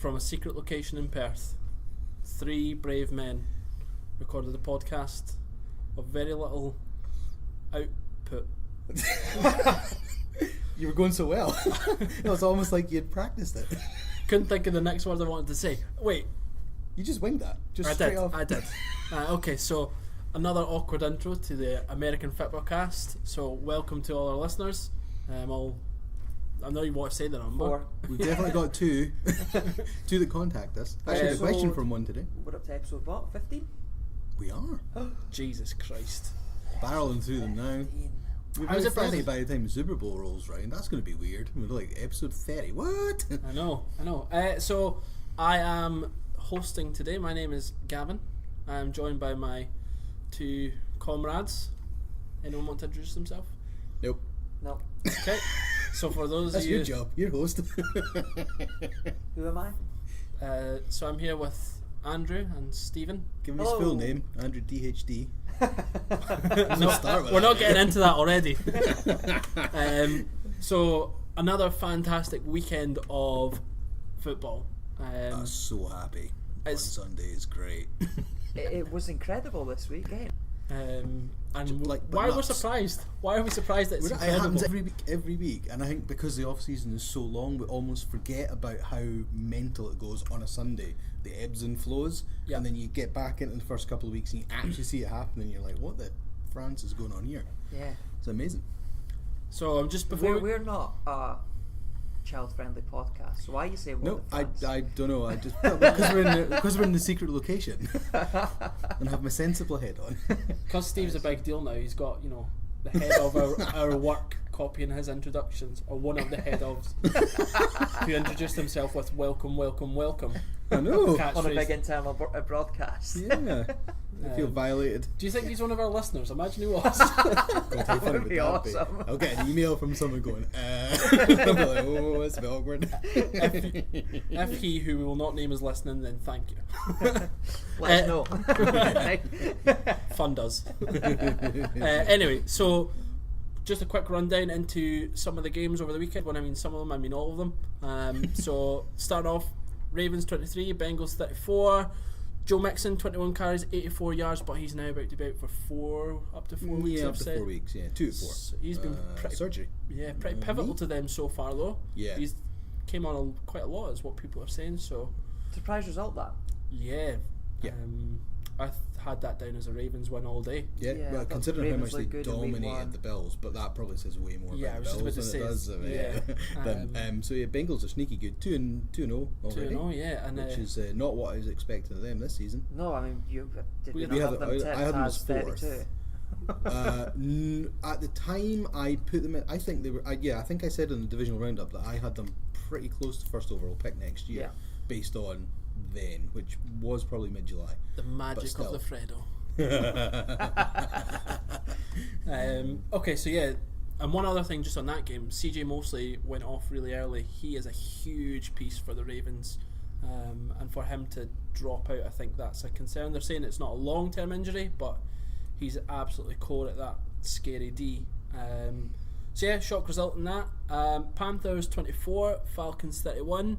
from a secret location in Perth, 3 brave men recorded a podcast of very little output. You were going so well. It was almost like you'd practiced it. Couldn't think of the next word I wanted to say. Wait. You just winged that. Just straight off. I did. Okay, so another awkward intro to the American Fitbaw cast. So welcome to all our listeners. I know you want to say the number. 4. We've definitely got 2. 2 that contact us. Actually, a question from one today. We're up to episode what? 15? We are. Jesus Christ. Barreling through them now. We're How's it Friday been? by the time the Super Bowl rolls round. That's going to be weird. We're like episode 30. What? I know. So I am hosting today. My name is Gavin. I am joined by my 2 comrades. Anyone want to introduce themselves? Nope. No. Okay. So for those That's of you, your job. You're host. Who am I? So I'm here with Andrew and Stephen. Give me his Hello. full name. Andrew DHD. No, start with we're that. not getting into that already. So another fantastic weekend of football. I'm so happy. On It's- Sunday is great. It was incredible this weekend. And Like, but why are we nuts. surprised? Why are we surprised that it's It happens incredible? every week, and I think because the off season is so long, we almost forget about how mental it goes on a Sunday. The ebbs and flows, Yeah. and then you get back into the first couple of weeks and you actually see it happen, and you're like, "What the France is going on here?" Yeah. It's amazing. So just before We're not a child-friendly podcast, so why you say what No, the fans? I don't know. I just because we're in the secret location and have my sensible head on. because Steve's a big deal now, he's got the head of our work copying his introductions, or one of the head ofs, who introduced himself with "Welcome, welcome, welcome." I know. on a Catchphrase. big internal broadcast. Yeah, I feel violated. Do you think he's one of our listeners? Imagine he was. God, how funny would be that be? awesome. I'll get an email from someone going, I'll be like, oh, it's a bit awkward. If he, who we will not name, is listening, then thank you. Let us know. Fund us. Anyway, so just a quick rundown into some of the games over the weekend. When I mean some of them, I mean all of them. So starting off, Ravens 23, Bengals 34. Joe Mixon 21 carries, 84 yards, but he's now about to be out for up to 4 weeks. Yeah, I've up to said. 4 weeks, yeah. 2 to 4. So he's been pretty surgery. Yeah, pretty pivotal to them so far, though. Yeah. He's came on quite a lot, is what people are saying. So Surprise result that. yeah, Yeah. I had that down as a Ravens win all day. Yeah, Yeah, I well, thought considering how Ravens much they looked good in week one. dominated the Bills, but that probably says way more Yeah, I about was the just about Bills to than say, it does yeah. them. So yeah, Bengals are sneaky good, 2-0 already, 2-0, yeah, and which is not what I was expecting of them this season. No, I mean you did We we not had have them I tipped had them as as fourth. 32? At the time I put them in, I think they were. I think I said in the divisional roundup that I had them pretty close to first overall pick next year, Yeah. based on then, which was probably mid-July. the magic of still. the Fredo. Okay, so yeah, and one other thing just on that game, CJ Mosley went off really early. He is a huge piece for the Ravens, and for him to drop out, I think that's a concern. They're saying it's not a long-term injury, but he's absolutely core at that scary D. So yeah, shock result in that. Panthers 24, Falcons 31.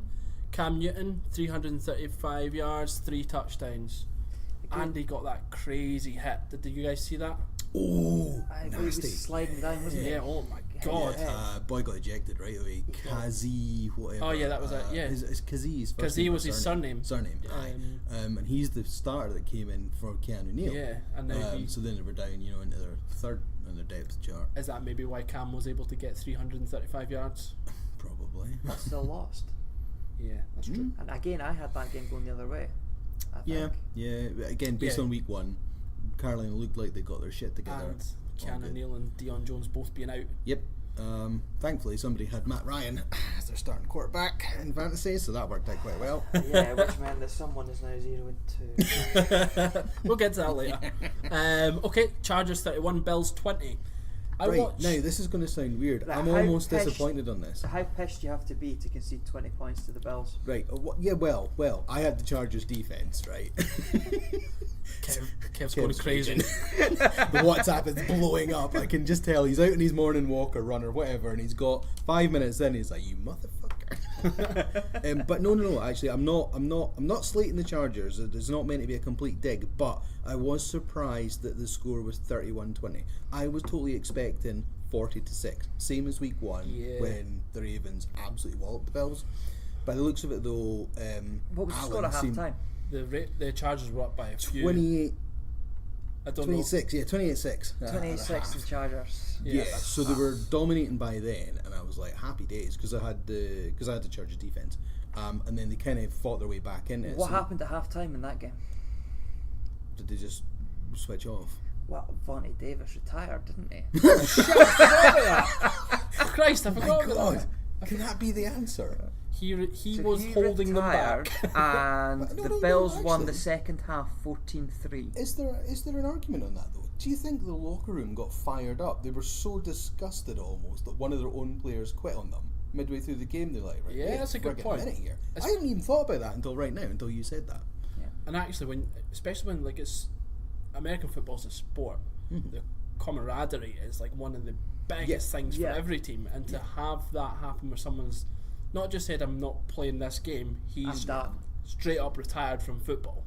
Cam Newton 335 yards, 3 touchdowns. Andy got that crazy hit. Did you guys see that? Oh, He was nasty. sliding down, wasn't he? Yeah, oh my god. Boy got ejected right away. Kazi, whatever. Oh, yeah, that was it, yeah. It's Kazi's first Kazi name or was his surname. Surname, aye. And he's the starter that came in for Keanu Neal. Yeah, and now So then they were down, into their third on their depth chart. is that maybe why Cam was able to get 335 yards? Probably. But still lost. Yeah, that's true. And again, I had that game going the other way. I think. Yeah. Again, based Yeah. on week 1, Carolina looked like they got their shit together. And All Keanu good. Neal and Deion Jones both being out. Yep. Thankfully, somebody had Matt Ryan as their starting quarterback in fantasy, so that worked out quite well. Yeah, which meant that someone is now 0-2. We'll get to that later. Okay, Chargers 31, Bills 20. I Right, watched. now this is going to sound weird. Like, I'm how almost pissed- disappointed on this. So how pissed you have to be to concede 20 points to the Bills? Right, yeah, well, I had the Chargers defense, right? Kev's going crazy. raging. The WhatsApp is blowing up. I can just tell he's out in his morning walk or run or whatever, and he's got 5 minutes in. He's like, "You motherfucker!" But no. Actually, I'm not slating the Chargers. It's not meant to be a complete dig. But I was surprised that the score was 31-20. I was totally expecting 40-6, same as week 1 when the Ravens absolutely walloped the Bills. By the looks of it, though, What was the score at half time? The Chargers were up by a few. 28. I don't 26, know. yeah, 28-6. 26 the Chargers. Yeah, so they were dominating by then, and I was like, happy days, because I had the Chargers defense, and then they kind of fought their way back in it. What happened at half time in that game? Did they just switch off? Well, Vontae Davis retired, didn't he? Christ, I forgot about that. Can that be the answer? He So was he holding them retired, back. and No, the no, Bills won actually. the second half 14-3. Is there an argument on that, though? Do you think the locker room got fired up? They were so disgusted almost that one of their own players quit on them midway through the game. They're like, right, Yeah, wait that's a good friggin' point. minute here. I hadn't even thought about that until right now, until you said that. And actually, especially when like it's American football's a sport, the camaraderie is like one of the biggest things for every team, and to have that happen where someone's not just said, I'm not playing this game, he's done. straight up retired from football.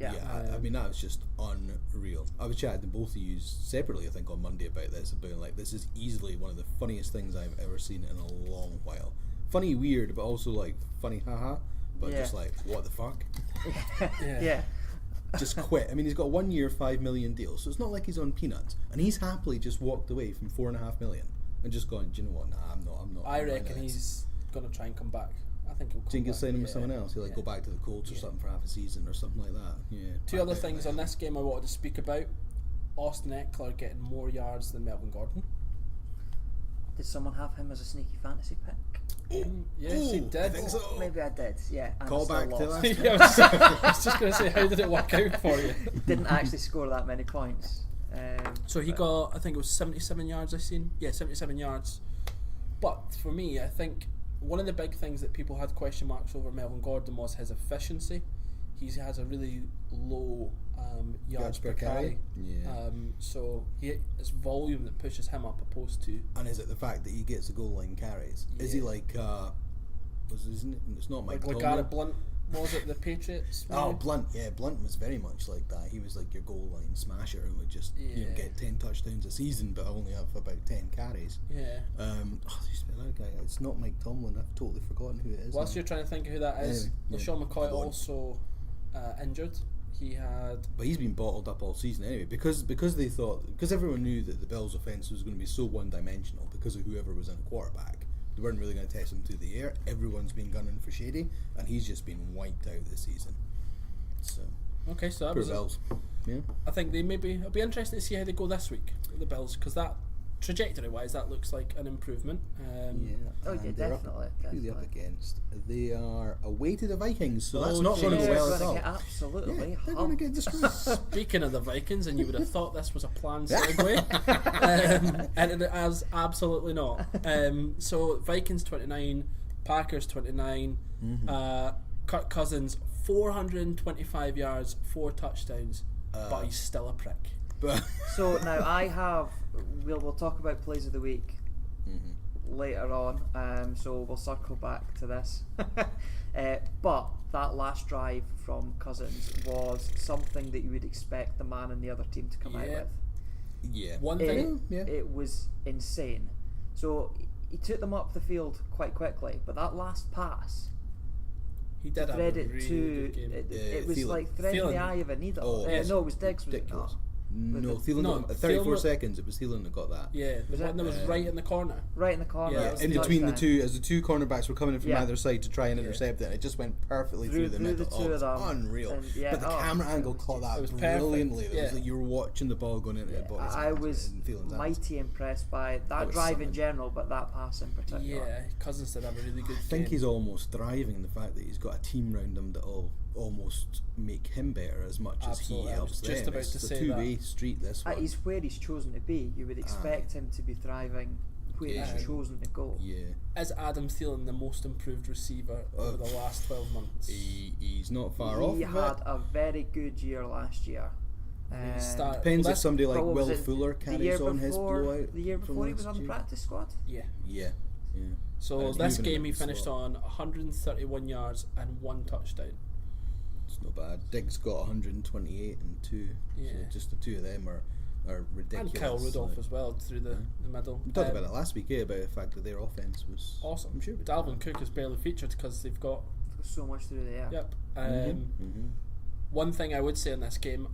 I mean, that was just unreal. I was chatting to both of you separately, I think, on Monday about this, about like, this is easily one of the funniest things I've ever seen in a long while. Funny, weird, but also like funny, haha, but just like, what the fuck? Just quit. I mean, he's got a 1 year, $5 million deal, so it's not like he's on peanuts, and he's happily just walked away from $4.5 million and just gone, do you know what? Nah, I'm not. I reckon he's gonna try and come back. I think he'll come Think he'll back. sign him with someone else. He'll like go back to the Colts or something for half a season or something like that. Yeah. Two other things on this game I wanted to speak about. Austin Eckler getting more yards than Melvin Gordon. Did someone have him as a sneaky fantasy pick? Yes, he did. I think so. Maybe I did, yeah. And Call still back to lost. last Yeah, I was just going to say, how did it work out for you? Didn't actually score that many points. So he got, I think it was 77 yards I seen. Yeah, 77 yards. But for me, I think one of the big things that people had question marks over Melvin Gordon was his efficiency. He has a really low yards per carry. Yeah. So it's volume that pushes him up opposed to... And is it the fact that he gets the goal line carries? Is he like, it's not Mike like Tomlin. Garrett Blunt, was it the Patriots? Oh, maybe? Blunt, yeah, Blunt was very much like that. He was like your goal line smasher who would just get 10 touchdowns a season but only have about 10 carries. Yeah. That guy, it's not Mike Tomlin. I've totally forgotten who it is. Whilst you're trying to think of who that is, Anyway, LaShawn McCoy go on. also injured. He had... But he's been bottled up all season anyway because everyone knew that the Bills' offense was going to be so one-dimensional because of whoever was in the quarterback. They weren't really going to test him through the air. Everyone's been gunning for Shady, and he's just been wiped out this season. So Okay, so that poor was it. Bills. Yeah. I think it'll be interesting to see how they go this week, the Bills, because that trajectory-wise, that looks like an improvement. Oh, yeah, and they're definitely. Who are they up definitely. against? They are away to the Vikings, so that's Oh, not going to geez. go They're well at gonna all. get absolutely They're going to get destroyed. Speaking of the Vikings, and you would have thought this was a planned segue, and it is absolutely not. So Vikings 29, Packers 29, Kirk Cousins 425 yards, 4 touchdowns, but he's still a prick. But So now we'll talk about plays of the week later on. So we'll circle back to this. But that last drive from Cousins was something that you would expect the man and the other team to come out with. yeah, One thing, It was insane. So he took them up the field quite quickly, but that last pass, he did have a thread really it to good game. it was Thielen. like threading Thielen. the eye of a needle. Oh, yes. No, it was Diggs. Was it ridiculous. not? No, With Thielen No, got 34 Thielen- seconds. It was Thielen that got that. Yeah, the one that was right in the corner. Right in the corner. Yeah, It was In a between the touchdown. two, as the two cornerbacks were coming in from Yeah. either side to try and intercept it, it just went perfectly through the middle. the two It was of them. unreal. And, yeah, but the camera angle caught that It was perfect. brilliantly. It was Yeah. like you were watching the ball going into the body's I hands was and Thielen's hands. mighty impressed by that was drive in something. general, but that pass in particular. Yeah, Cousins did have a really good I think game. he's almost thriving in the fact that he's got a team round him that'll almost make him better as much Absolutely. as I he was helps just them. about It's to a say two-way street, this one. He's where he's chosen to be. You would expect him to be thriving where Yeah. he's chosen to go. Yeah. Is Adam Thielen the most improved receiver over the last 12 months? He's not far off He of had it. a very good year last year. He started- Depends well, if somebody like But what was Will it, Fuller the carries year on his before- blowout. The year from before he was last on the year. practice squad. Yeah. Yeah. Yeah. So And this moving game in he the finished slot. on 131 yards and 1 touchdown. It's not bad. Diggs got 128 and 2. Yeah. So just the two of them are ridiculous. And Kyle Rudolph Like, as well through the middle. we talked about it last week, about the fact that their offense was Awesome. I'm sure. Dalvin Cook is barely featured because they've got. So much through the air. Yep. Mm-hmm. One thing I would say in this game,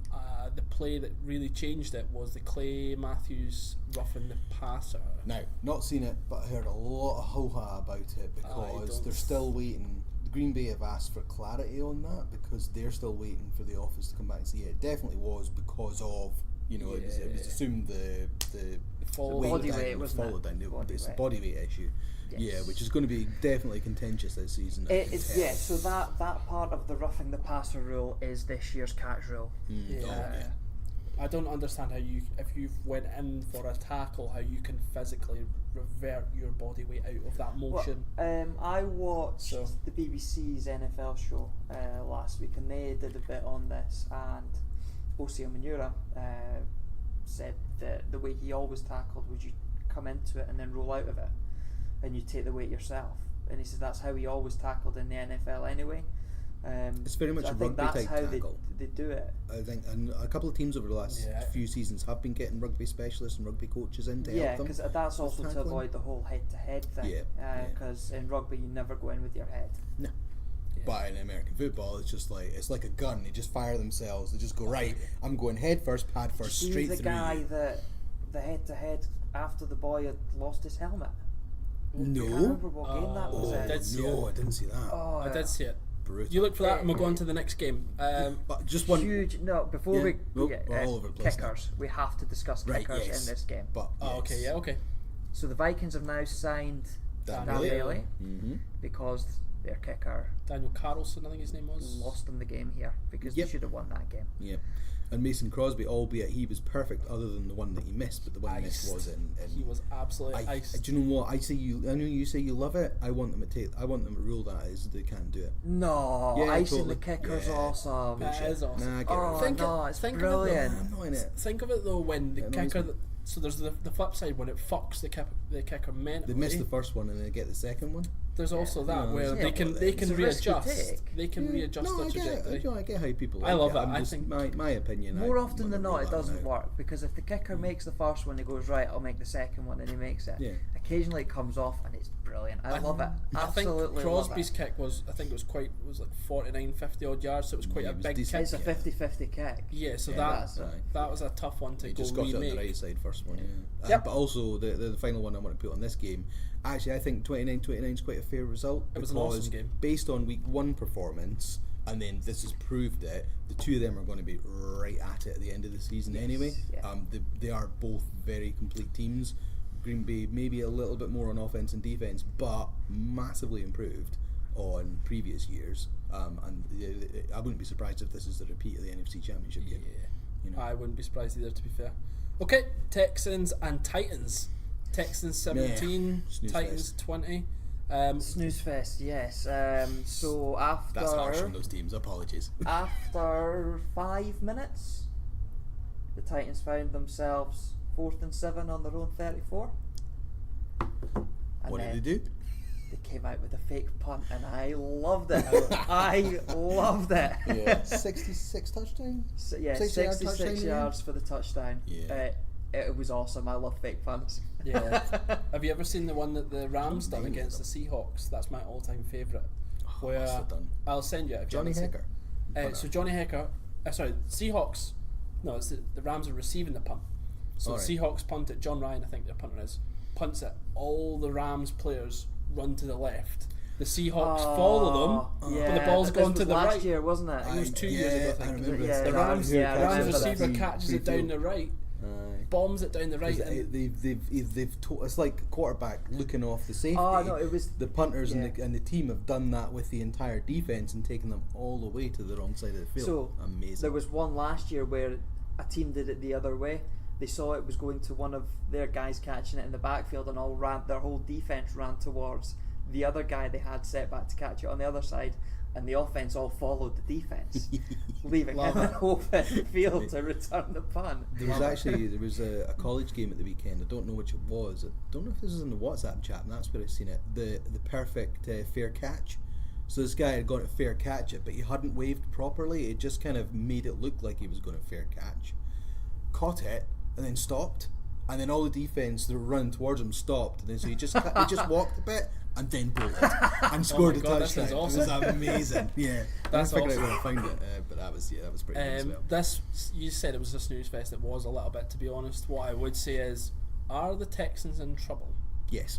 the play that really changed it was the Clay Matthews roughing the passer. Now, not seen it, but I heard a lot of ho-ha about it I because don't they're still waiting. Green Bay have asked for clarity on that because they're still waiting for the office to come back and see it. It definitely was because of, it was assumed the fall body down, weight, the wasn't fall it? down, Body it's a weight. body weight issue. Yes. Yeah, which is going to be definitely contentious this season. I can It's, tell. yeah, so that part of the roughing the passer rule is this year's catch rule. Yeah. yeah. I don't understand how if you've went in for a tackle, how you can physically revert your body weight out of that motion. I watched So- the BBC's NFL show last week, and they did a bit on this. And Osi Omenura said that the way he always tackled was you come into it and then roll out of it, and you take the weight yourself. And he said that's how he always tackled in the NFL anyway. It's very much so a I think rugby that's type how tackle. they do it. I think, and a couple of teams over the last few seasons have been getting rugby specialists and rugby coaches in to Yeah, help them. because that's also to tackling. avoid the whole head-to-head thing. Yeah, Because in rugby you never go in with your head. No. But in American football, it's just it's like a gun. They just fire themselves. They just go, right, I'm going head first, pad first, See straight the through. guy that the head-to-head after the boy had lost his helmet. I can't No. remember what game that was in. did see No, it. I didn't see that. Oh, I did see it. Brutal. You look for that and we'll go on to the next game. But just one. huge. No, before Yeah, we nope, we're all over the place now. kickers, we have to discuss Right, kickers yes. in this game. But Okay, yeah, okay. So the Vikings have now signed Dan Dan Bailey. Bailey Mm-hmm. because their kicker Daniel Carlson, I think his name was. lost them the game here because Yep. they should have won that game. Yeah. And Mason Crosby, albeit he was perfect, other than the one that he missed, but the one he missed Iced. was in. He was absolutely iced. Do you know what? I know you say you love it. I want them to rule that as they can't do it. No, Yeah, icing totally. the kicker's Yeah. awesome. That is awesome. Nah, I get Oh, it. Think no, it- it's think of it though. brilliant. I'm not in it. Think of it though, when the It annoys kicker. me. So there's the flip side when it fucks the kicker mentally. They missed the first one and they get the second one. There's also that No, where it's they not can what they it can is. It's a risk you readjust. take. They can readjust No, their I get it. trajectory. I get how people. I like love it. I'm I just- think- my opinion. More I often want than to not, rule it that doesn't one out. work because if the kicker makes the first one, he goes right. I'll make the second one, and he makes it. Yeah. Occasionally, it comes off, and it's brilliant. I love it. I think Absolutely Crosby's love it. kick was like 49, 50 odd yards, so it was quite Yeah, a it was big decent. It's kick. a 50-50 kick. Yeah, so Yeah, that that's right. that was a tough one to He go just got it on remake. the right side first one, yeah. Yep. But also the final one I want to put on this game. Actually, I think 29-29 is quite a fair result. It was an because awesome game. based on week one performance, and then this has proved it. The two of them are going to be right at it at the end of the season anyway. yeah. They are both very complete teams. Green Bay maybe a little bit more on offense and defense, but massively improved on previous years. And I wouldn't be surprised if this is the repeat of the NFC Championship game. You know. I wouldn't be surprised either, to be fair. Okay, Texans and Titans. Texans 17, Snooze Titans fest. 20. Snooze fest, yes. So after That's harsh on those teams. Apologies. after 5 minutes, the Titans found themselves 4th and 7 on their own 34. And What did then they do? They came out with a fake punt, and I loved it. I loved it. Yeah, 66 touchdowns. So, yeah, 60-yard 66 touchdown, yards for the touchdown. Yeah. It was awesome. I love fake punts. Yeah. Have you ever seen the one that the Rams done Many of against the them. Seahawks? That's my all-time favourite. Where what's that done? I'll send you it. If you Johnny haven't seen Hecker. it. So Johnny Hecker, Seahawks. No, it's the Rams are receiving the punt. So Alright. Seahawks punt it. John Ryan, I think their punter is, punts it. All the Rams players run to the left. The Seahawks follow them, Yeah, but the ball's but this gone to was the last right. year, wasn't it? It was 2 years ago, I think. remember Yeah, The yeah, Rams, yeah, I Rams remember that. receiver catches it down the right, bombs it down the right, and It's like quarterback looking off the safety. Oh, no, it was- the punters yeah. and the team have done that with the entire defense and taken them all the way to the wrong side of the field. So Amazing. there was one last year where a team did it the other way. They saw it was going to one of their guys catching it in the backfield, and their whole defense ran towards the other guy they had set back to catch it on the other side, and the offense all followed the defense, leaving him an open field to return the punt. There was a college game at the weekend. I don't know which it was. I don't know if this was in the WhatsApp chat, and that's where I seen it. The perfect fair catch. So this guy had gone to fair catch it, but he hadn't waved properly. It just kind of made it look like he was going to fair catch. Caught it and then stopped, and then all the defense that were running towards him stopped, and then so he just walked a bit and then bolted and scored a touchdown. This is awesome. It was amazing. Yeah, That's I figured awesome. out where I found it, but that was pretty good as well. This, you said it was a snooze fest. It was a little bit, to be honest. What I would say is, are the Texans in trouble? Yes.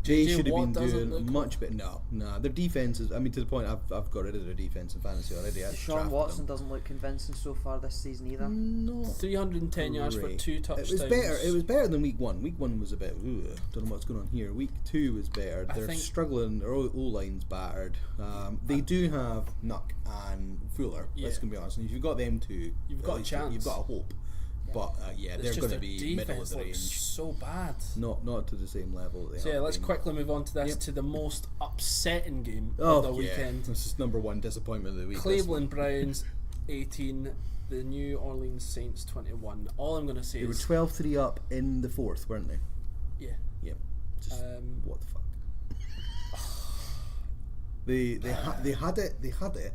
Jay should have Watt been doesn't doing look much better. No, their defense is. I mean, to the point, I've got rid of their defense in fantasy already. I Sean drafted Watson them. doesn't look convincing so far this season either. No, 310 yards for great. 2 touchdowns. It was better than week 1. Week 1 was a bit. Don't know what's going on here. Week 2 was better. I They're think- struggling. Their O-line's battered. They do have Nuck and Fuller. Yeah. Let's be honest. And if you've got them two, You've at got a least chance. You've got a hope. But It's they're just going to their be middle of defense the looks range. so bad. Not to the same level. That they So yeah, have let's been. quickly move on to this, Yep. to the most upsetting game Oh, of the yeah. weekend. This is number 1 disappointment of the week. this Cleveland Browns 18, the New Orleans Saints 21. All I'm going to say They were is 12-3 up in the 4th, weren't they? yeah. Yep. Just what the fuck? They had it.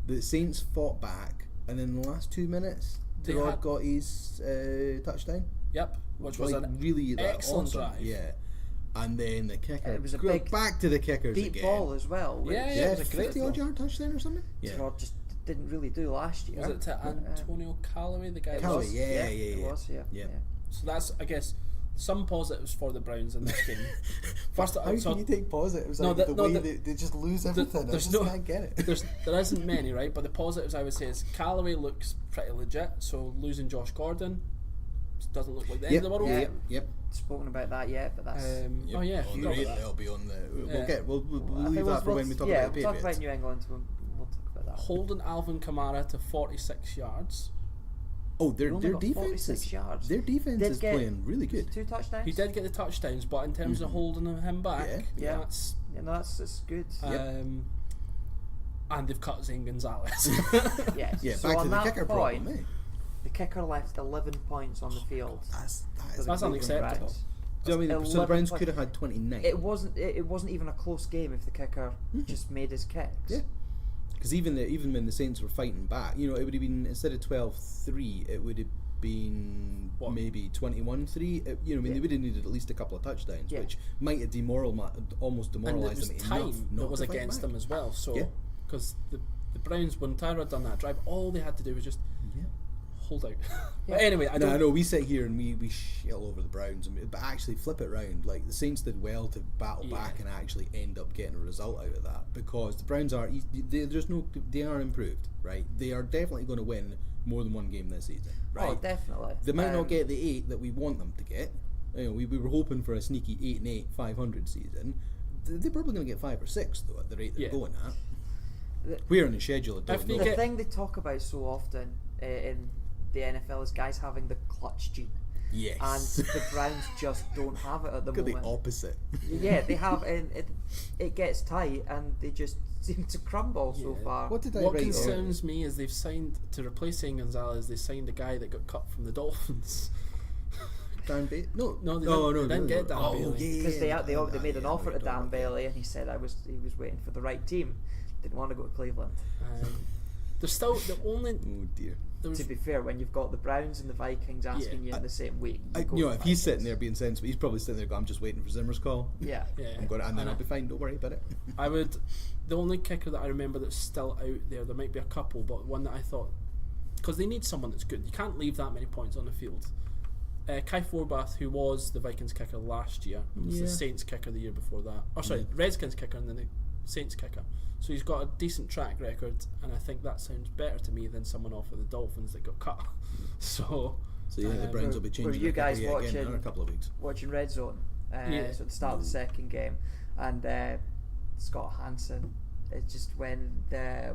The Saints fought back, and then in the last 2 minutes, They Terod had- got his touchdown. Yep, which was Like, an really excellent awesome. drive. Yeah. And then the kicker. It was a go big back to the kickers Deep again. ball as well. Which Yeah, Yeah, it was a great 50-odd throw. yard touchdown or something. Yeah. Terod just didn't really do last year. Was it to Antonio Callaway, the guy? It that Callaway, was, yeah. It was, yeah. Yeah. So that's, I guess, some positives for the Browns in this game. First, How can you take positives No, out the- of no, the way the- they just lose everything? I there's just no- can't get it. there isn't many, right? But the positives I would say is Callaway looks pretty legit. So losing Josh Gordon doesn't look like the end of the world. Yeah. Yep. Spoken about that yet, but that's. Oh yeah, on the forgot rate about that. they'll be on the. Yeah. We'll I think leave that for when we talk yeah, about the we'll talk Patriots. about New England. We'll talk about that. Holding Alvin Kamara to 46 yards. Oh, They their only got defense 46 is yards. their defense Did is get playing really good. 2 touchdowns. He did get the touchdowns, but in terms of holding him back, Yeah. that's Yeah, no, that's good. and they've cut Zane Gonzales. Yes. Yeah, so back on to the that kicker point, problem, eh? the kicker left 11 points on the field. That is for the That's Cleveland unacceptable. Browns. So, I mean, so the 11 Browns points. could have had 29. It wasn't even a close game if the kicker just made his kicks. Yeah. Because even when the Saints were fighting back, it would have been, instead of 12-3, it would have been What? maybe 21-3. They would have needed at least a couple of touchdowns, Yeah. which might have almost And it demoralised was them enough time not that was to fight against back. them as well. So, Yeah. because the Browns, when Tyra had done that drive, all they had to do was just Yeah. hold out. Yeah. But anyway, I I know we sit here and we shill over the Browns, but actually flip it round. Like, the Saints did well to battle Yeah. back and actually end up getting a result out of that, because the Browns they are improved, right? They are definitely going to win more than one game this season, right? Oh, definitely. They might not get the 8 that we want them to get. We were hoping for a sneaky 8-8, 500 season. They're probably going to get 5 or 6 though at the rate they're Yeah. going at. The- We're on the schedule. I don't If they know. The get- thing they talk about so often in the NFL is guys having the clutch gene, Yes. and the Browns just don't have it at the Look at the moment. opposite. Yeah, they have, and it gets tight, and they just seem to crumble so Yeah. far. What did I What write? concerns me is they've signed, to replace Zane Gonzalez, they signed a guy that got cut from the Dolphins. Dan Bailey? No, No, they no, didn't- they didn't get Dan oh, Bailey. Yeah, Because they yeah, made an yeah, offer we to don't Dan know. Bailey, and he said he was waiting for the right team. Didn't want to go to Cleveland. There's still the only. Oh dear. There was, To be fair, when you've got the Browns and the Vikings asking you in the same week, you go with If he's Vikings. sitting there being sensible, he's probably sitting there going, I'm just waiting for Zimmer's call. Yeah. yeah, I'm going to, and then I I'll be fine, don't worry about it. I would. The only kicker that I remember that's still out there, there might be a couple, but one that I thought, because they need someone that's good. You can't leave that many points on the field. Kai Forbath, who was the Vikings kicker last year, was Yeah. the Saints kicker the year before that. Or sorry, Redskins kicker and then the Saints kicker. So he's got a decent track record, and I think that sounds better to me than someone off of the Dolphins that got cut. So So yeah, the Browns will be changing were you their guys kicker yet again watching- in a couple of weeks. Watching Red Zone, Yeah. so at the start of the second game, and Scott Hansen, it's just when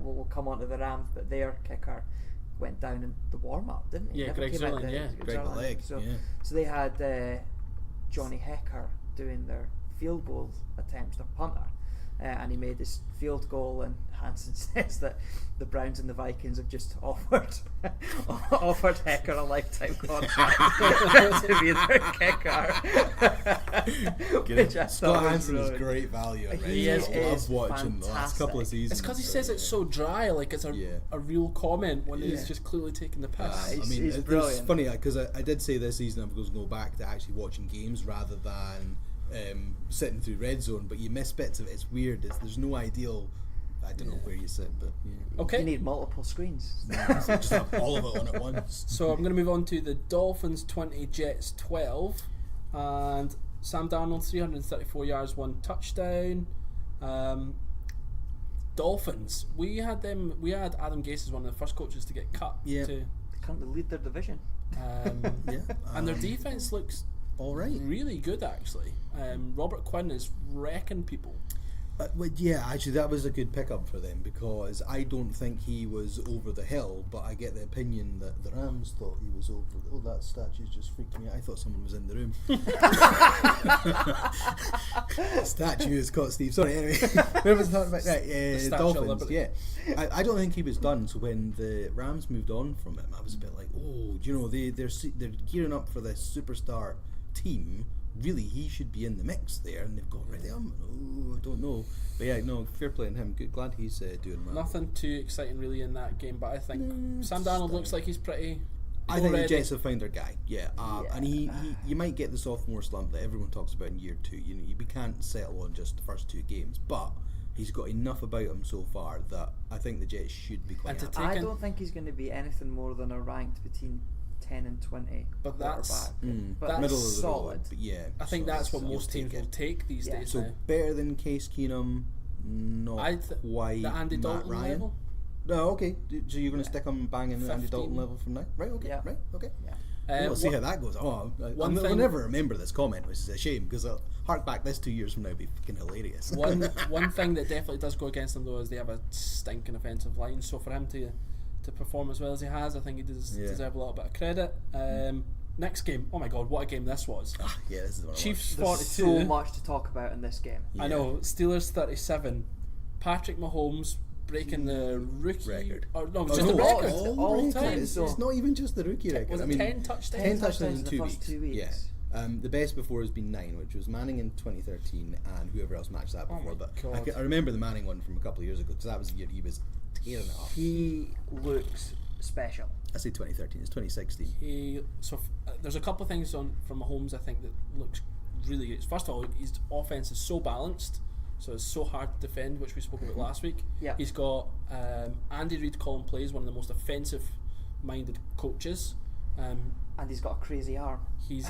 we'll come on to the Rams, but their kicker went down in the warm up, didn't he? Yeah, Never Greg came out Zuerlein, yeah. Greg the leg, So, yeah. so they had Johnny Hecker doing their field goal attempts, a punter. And he made this field goal, and Hansen says that the Browns and the Vikings have just offered Hecker a lifetime contract to be their kicker. Scott Hansen is great value. He I is love watching the last fantastic. couple of seasons. It's because he says it's so dry, like it's a real comment when he's Yeah. just clearly taking the piss. He's it's brilliant. funny because I did say this season I'm going to go back to actually watching games rather than sitting through Red Zone, but you miss bits of it. It's weird. There's no ideal. I don't know where you sit, but Okay. You need multiple screens. just have all of it on at once. So I'm going to move on to the Dolphins 20, Jets 12, and Sam Darnold 334 yards, 1 touchdown. Dolphins. We had Adam Gase as one of the first coaches to get cut. Yeah. They currently lead their division. And their defense looks all right. really good actually. Robert Quinn is wrecking people. Well, yeah, actually, that was a good pickup for them because I don't think he was over the hill, but I get the opinion that the Rams thought he was over. Oh, that statue's just freaking me out. I thought someone was in the room. Statue has caught Steve. Sorry, anyway. Where was I talking about? Right, Statue of Dolphins. Liberty. Yeah, I don't think he was done. So when the Rams moved on from him, I was a bit like, oh, do you know, they're gearing up for this superstar team. Really, he should be in the mix there, and they've got rid of him. Oh, I don't know, but yeah, no, fair play on him. Good, glad he's doing well. Nothing too exciting really in that game, but I think Sam Darnold looks like he's pretty. I think the already. Jets have found their guy. Yeah, and he you might get the sophomore slump that everyone talks about in year 2. You know, we can't settle on just the first 2 games, but he's got enough about him so far that I think the Jets should be quite And to happy. I don't think he's going to be anything more than a ranked between 10 and 20 But that's- quarterback. But that's Middle of the solid. road, but yeah. I think that's what most teams will take these days. So now. better than Case Keenum, not quite. The Andy Matt Dalton Ryan. level. No, okay. So you're going to stick him banging the Andy 15. Dalton level from now, right? Okay, Yeah. right, okay. Yeah. We'll see how that goes. Oh, one I'll thing- never remember this comment, which is a shame because I'll hark back this 2 years from now, it'd be fucking hilarious. One thing that definitely does go against them though is they have a stinking offensive line. So for him to perform as well as he has, I think he does deserve a little bit of credit. Next game, oh my god, what a game this was! Yeah, this is what Chiefs There's 42. so much to talk about in this game. I know. Steelers 37. Patrick Mahomes breaking the rookie record. Or no, it was Oh, just the no, record. all time. It's So- not even just the rookie record. Was I it mean, 10 touchdowns? 10 touchdowns touchdowns in in the 2 first weeks. 2 weeks. Yeah. The best before has been 9, which was Manning in 2013, and whoever else matched that before. my But God. I remember the Manning one from a couple of years ago because that was the year he was tearing it up. He looks special. I say 2013. It's 2016. There's a couple of things from Mahomes I think that looks really good. First of all, his offense is so balanced, so it's so hard to defend, which we spoke about last week. Yeah. He's got Andy Reid calling plays, one of the most offensive-minded coaches. And he's got a crazy arm. He's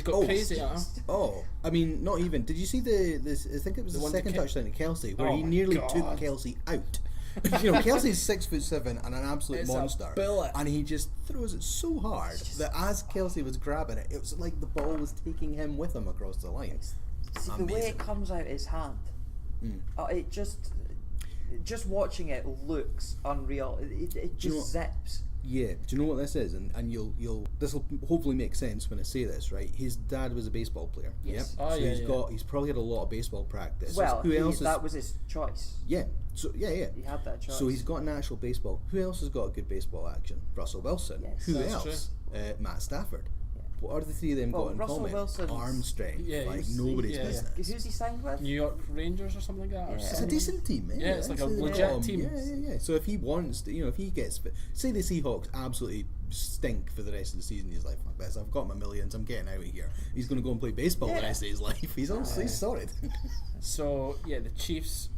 got crazy arm. Oh, I mean, not even. Did you see this? I think it was The the one to second touchdown to Kelsey, where Oh he my nearly God. took Kelsey out. You know, Kelsey's 6'7" and an absolute It's a monster, bullet. and he just throws it so hard that as Kelsey was grabbing it, it was like the ball was taking him with him across the line. See, the way it comes out his hand, it just watching it looks unreal. It Do you know just zips. Yeah, do you know what this is? And you'll this will hopefully make sense when I say this, right? His dad was a baseball player. Yes. Yep. Oh, So yeah, he's probably had a lot of baseball practice. Well, who else that was his choice. Yeah. So yeah. He had that choice. So he's got natural baseball. Who else has got a good baseball action? Russell Wilson. Yes. Who That's else? Matt Stafford. Yeah. What are the 3 of them Well, got in Russell common? Wilson's- Arm strength, Yeah, like he's- nobody's yeah. business. Who's he signed with? New York Rangers or something like that. Or Yeah. It's a something. decent team, man. Yeah, it's like a Actually, legit they've got team. Yeah. So if he wants to, if he gets fit, say the Seahawks absolutely stink for the rest of the season, he's like, fuck this, I've got my millions, I'm getting out of here. He's going to go and play baseball the Yeah. rest of his life. He's honestly sorted. So yeah, the Chiefs.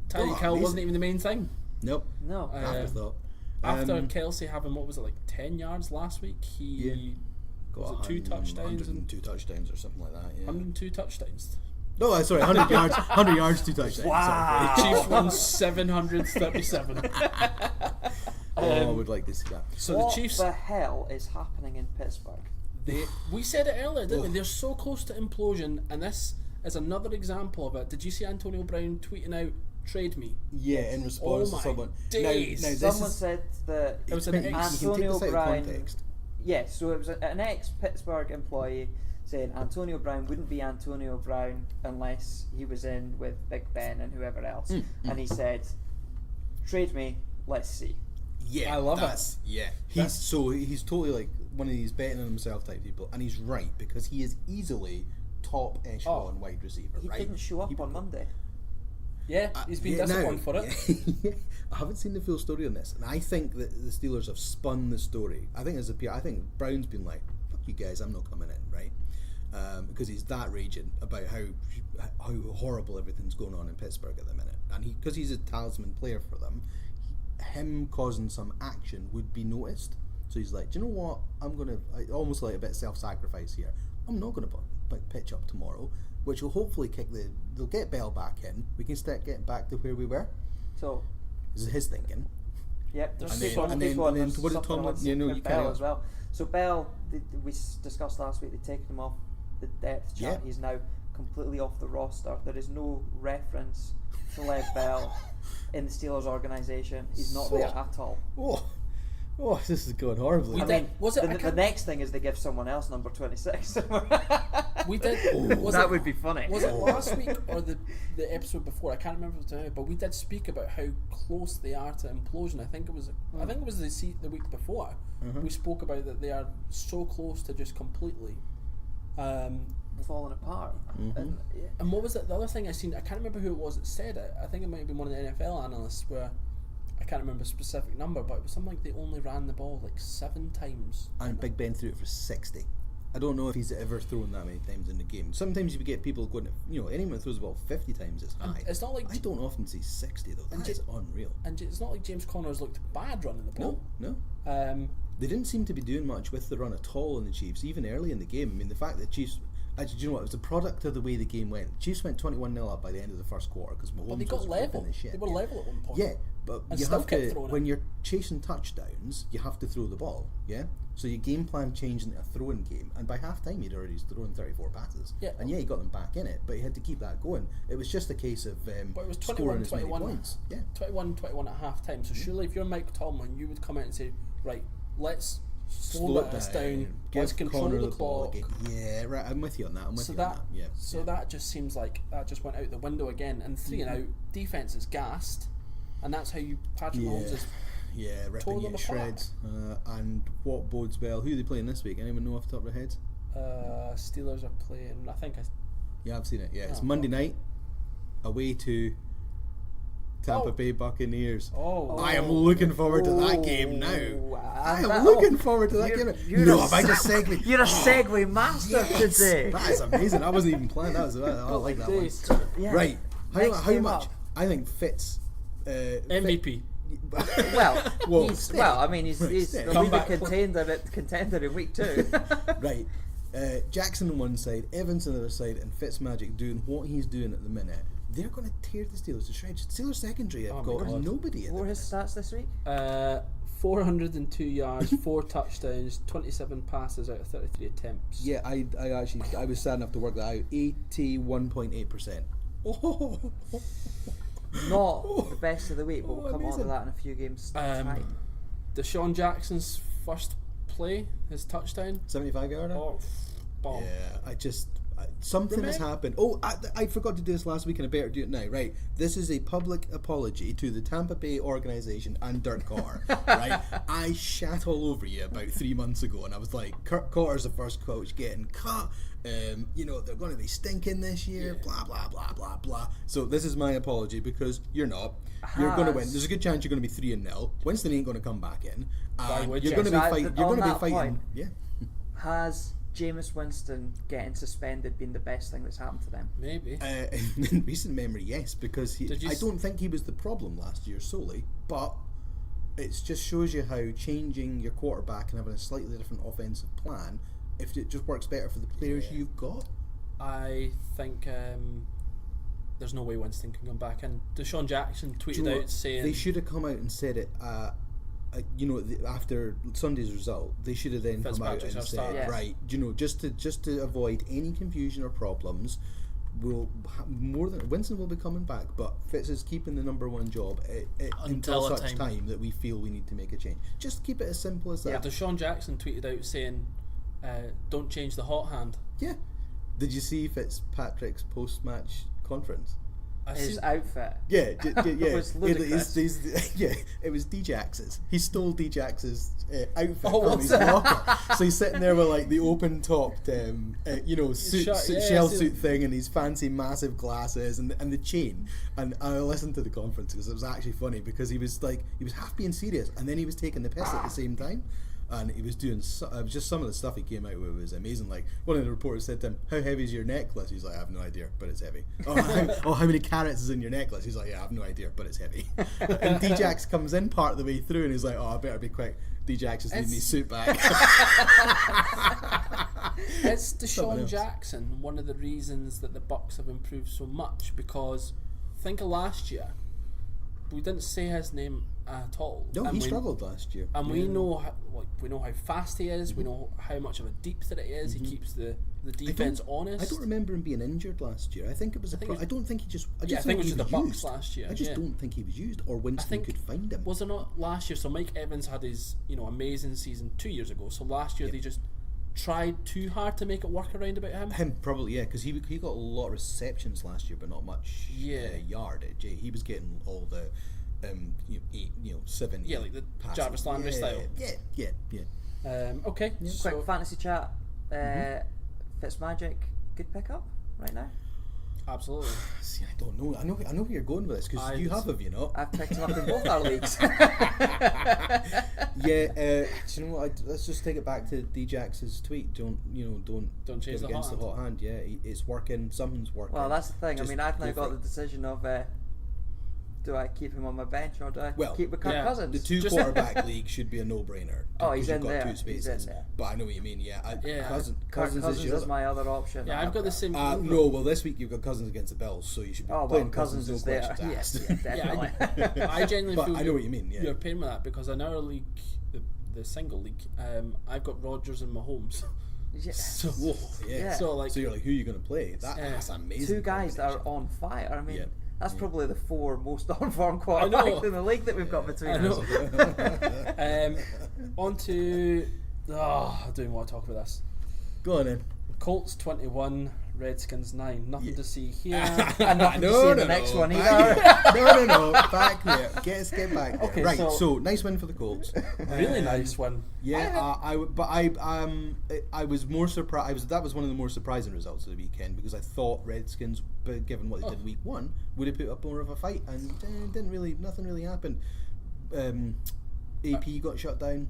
Tyreek Oh, Hill amazing. wasn't even the main thing. Nope. No. Afterthought. After Kelsey having what was it like 10 yards last week, he was it 2 touchdowns and 102 touchdowns or something like that. Yeah. 102 touchdowns. No, sorry, 100 yards. 100 yards, 2 touchdowns. Wow. The Chiefs won 737. Oh, I would like to see that. So what the Chiefs, the hell is happening in Pittsburgh? we said it earlier, didn't we? They're so close to implosion, and this is another example of it. Did you see Antonio Brown tweeting out, "Trade me"? Yeah, in response Oh to my someone. days. Now this Someone is, said that It was an you can take Antonio this out of Brown. context. Yeah, so it was an ex-Pittsburgh employee saying Antonio Brown wouldn't be Antonio Brown unless he was in with Big Ben and whoever else. And he said, "Trade me, let's see." Yeah, I love it. Yeah, he's totally like one of these betting on himself type people, and he's right because he is easily top echelon wide receiver. He right? didn't show up on Monday. Yeah, he's been disappointed for it. Yeah, I haven't seen the full story on this, and I think that the Steelers have spun the story. I think I think Brown's been like, "Fuck you guys, I'm not coming in," right? Because he's that raging about how horrible everything's going on in Pittsburgh at the minute, and because he's a talisman player for them, him causing some action would be noticed. So he's like, "Do you know what? Almost like a bit self-sacrifice here. I'm not going to pitch up tomorrow." Which will hopefully they'll get Bell back in. We can start getting back to where we were. So, this is his thinking. Yep. There's And then one. what did Tomlin? You carry Bell on. as well. So Bell, we discussed last week. They've taken him off the depth chart. Yeah. He's now completely off the roster. There is no reference to Lev Bell in the Steelers organisation. He's not there at all. Oh, this is going horribly. The next thing is they give someone else number 26. We did. That would be funny. Was it last week or the episode before? I can't remember if it was now, but we did speak about how close they are to implosion. I think it was the week before. We spoke about that they are so close to just completely falling apart. And what was it? The other thing I seen, I can't remember who it was that said it. I think it might have been one of the NFL analysts where I can't remember a specific number, but it was something like they only ran the ball like 7 times. And Big Ben threw it for 60. I don't know if he's ever thrown that many times in the game. Sometimes you get people going, anyone that throws the ball 50 times is high. It's not like I don't often see 60 though. That is unreal. And it's not like James Conner's looked bad running the ball. No. They didn't seem to be doing much with the run at all in the Chiefs, even early in the game. I mean, the fact that Chiefs... Actually, do you know what? It was a product of the way the game went. Chiefs went 21-0 up by the end of the first quarter because Mahomes they got was level. the shit. They were level at one point. Yeah, but And you still have kept to... throwing When it. you're chasing touchdowns, you have to throw the ball, yeah? So your game plan changed into a throwing game, and by half-time he'd already thrown 34 passes. Yeah. And he got them back in it, but he had to keep that going. It was just a case of But it was scoring as many 21-21. points. Yeah. 21-21 at half time. So surely if you're Mike Tomlin, you would come out and say, right, let's slow us down, let's control the clock. Yeah, right, I'm with you on that. So that just seems like that just went out the window again. And 3 and out, defense is gassed, and that's how you Patrick Mahomes is. Yeah, ripping you to shreds. And what bodes well? Who are they playing this week? Anyone know off the top of their heads? Steelers are playing. Yeah, I've seen it. Yeah, it's Monday night, away to Tampa Bay Buccaneers. I am looking forward to that game now. I am looking forward to that game. Have I just segued? You're a segue master today. That is amazing. I wasn't even planning. I like that one. Yeah. Right. How much? Up. I think Fitz. MVP. He's the leading contender in week 2. Right. Jackson on one side, Evans on the other side, and Fitzmagic doing what he's doing at the minute. They're going to tear the Steelers to shreds. Steelers secondary have got nobody in What were his stats this week? 402 yards, 4 touchdowns, 27 passes out of 33 attempts. Yeah, I was sad enough to work that out. 81.8%. Not the best of the week, but we'll come on to that in a few games time. Deshaun Jackson's first play, his touchdown, 75-yarder. Bomb. Yeah, something has happened. I forgot to do this last week and I better do it now. Right, this is a public apology to the Tampa Bay organisation and Dirk Carr. Right, I shat all over you about 3 months ago and I was like, Kirk Carter's the first coach getting cut. They're going to be stinking this year. Blah blah blah blah blah. So this is my apology because you're not. You're going to win. There's a good chance you're going to be 3-0. Winston ain't going to come back in. You're going to be fighting. You're going to be fighting. Point, yeah. Has Jameis Winston getting suspended been the best thing that's happened to them? Maybe. In recent memory, yes, because I don't think he was the problem last year solely, but it just shows you how changing your quarterback and having a slightly different offensive plan, if it just works better for the players you've got. I think there's no way Winston can come back. And Deshaun Jackson tweeted out saying they should have come out and said it. After Sunday's result, they should have then come out and said, right, just to avoid any confusion or problems, Winston will be coming back, but Fitz is keeping the number 1 job until such time that we feel we need to make a change. Just keep it as simple as that. Deshaun Jackson tweeted out saying, don't change the hot hand. Yeah. Did you see Fitzpatrick's post-match conference? His outfit. Yeah, yeah. Was ludicrous. It was D-Jax's. He stole D-Jax's outfit Oh, from his locker. So he's sitting there with like the open-topped, shell suit thing, and these fancy, massive glasses, and the chain. And I listened to the conference because it was actually funny because he was half being serious, and then he was taking the piss at the same time. And he was doing just some of the stuff he came out with was amazing. Like one of the reporters said to him, "How heavy is your necklace?" He's like, "I have no idea, but it's heavy." How many carats is in your necklace? He's like, "Yeah, I have no idea, but it's heavy." And D-Jax comes in part of the way through, and he's like, "Oh, I better be quick." D-Jax just needing his suit back. It's Deshaun Jackson, one of the reasons that the Bucks have improved so much, because think of last year, we didn't say his name at all. No, he struggled last year. And we know how fast he is. We know how much of a deep threat he is. He keeps the defense honest. I don't remember him being injured last year. I think it was. I don't think he just. I think it was the Bucks last year. I just don't think he was used, or Winston could find him. Was it not last year? So Mike Evans had his amazing season 2 years ago. So last year they just tried too hard to make it work around about him. Him probably, yeah, because he got a lot of receptions last year, but not much yardage. He was getting all the 7 like the Jarvis Landry style. Yeah. Okay. Yeah. Quick fantasy chat. Fitzmagic, good pickup right now. Absolutely. See, I don't know. I know where you're going with this because you have you not? I've picked him up in both our leagues. Do you know what? Let's just take it back to D-Jax's tweet. Don't change the hot hand. Yeah, it's working. Something's working. Well, that's the thing. Just I've now got the decision of do I keep him on my bench or do I keep with Kirk Cousins? The two quarterback league should be a no-brainer. He's in there. 2 spaces. He's in there. But I know what you mean. Yeah, Cousins is my other option. Yeah, I've got the same. This week you've got Cousins against the Bills, so you should be playing well, Cousins is there. Yes, definitely. I genuinely feel I know what you mean. Yeah. You're paying with that because in our league, the single league, I've got Rodgers and Mahomes. Yeah. So you're like, who are you going to play? That's amazing. Two guys that are on fire. That's probably the 4 most on-form quarterbacks in the league that we've got between us. On to... I don't even want to talk about this. Go on then. Colts 21, Redskins 9. Nothing to see here. And nothing to see in the next one either. No. Back there. Get back there. Okay, right, so nice win for the Colts. Really nice win. Yeah, I was more surprised. That was one of the more surprising results of the weekend because I thought Redskins, given what they did week 1, would have put up more of a fight, and nothing really happened. AP got shut down.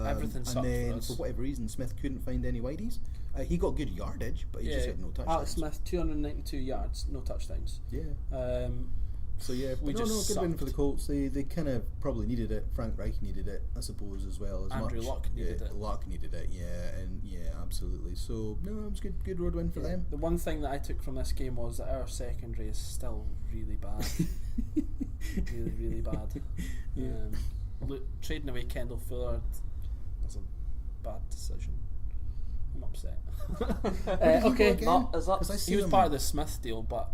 Everything sucked and then for us. For whatever reason, Smith couldn't find any wideys. He got good yardage, but he just had no touchdowns. Alex Smith 292 yards, no touchdowns. Yeah. We good win for the Colts. They kind of probably needed it. Frank Reich needed it, I suppose, as well as Andrew much. Luck needed it. Luck needed it, absolutely. So it was good road win for them. The one thing that I took from this game was that our secondary is still really bad, really, really bad. Trading away Kendall Fuller was a bad decision. I'm upset. Okay, he was part of the Smith deal, but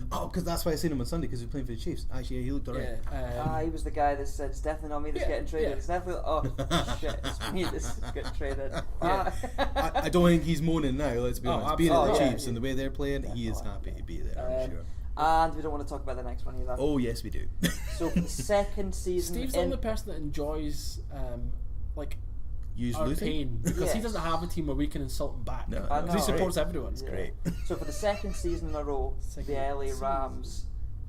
because that's why I seen him on Sunday because he was playing for the Chiefs. Actually, he looked alright. He was the guy that said it's definitely not me that's getting traded. It's definitely shit, it's me that's getting traded. I don't think he's moaning now. Let's be honest. Being at the Chiefs and the way they're playing, he is happy to be there. I'm sure. And we don't want to talk about the next one either. Oh yes, we do. So for the second season, Steve's the only person that enjoys our pain because he doesn't have a team where we can insult him back. Because he supports everyone. It's great. So for the second season in a row, the LA Rams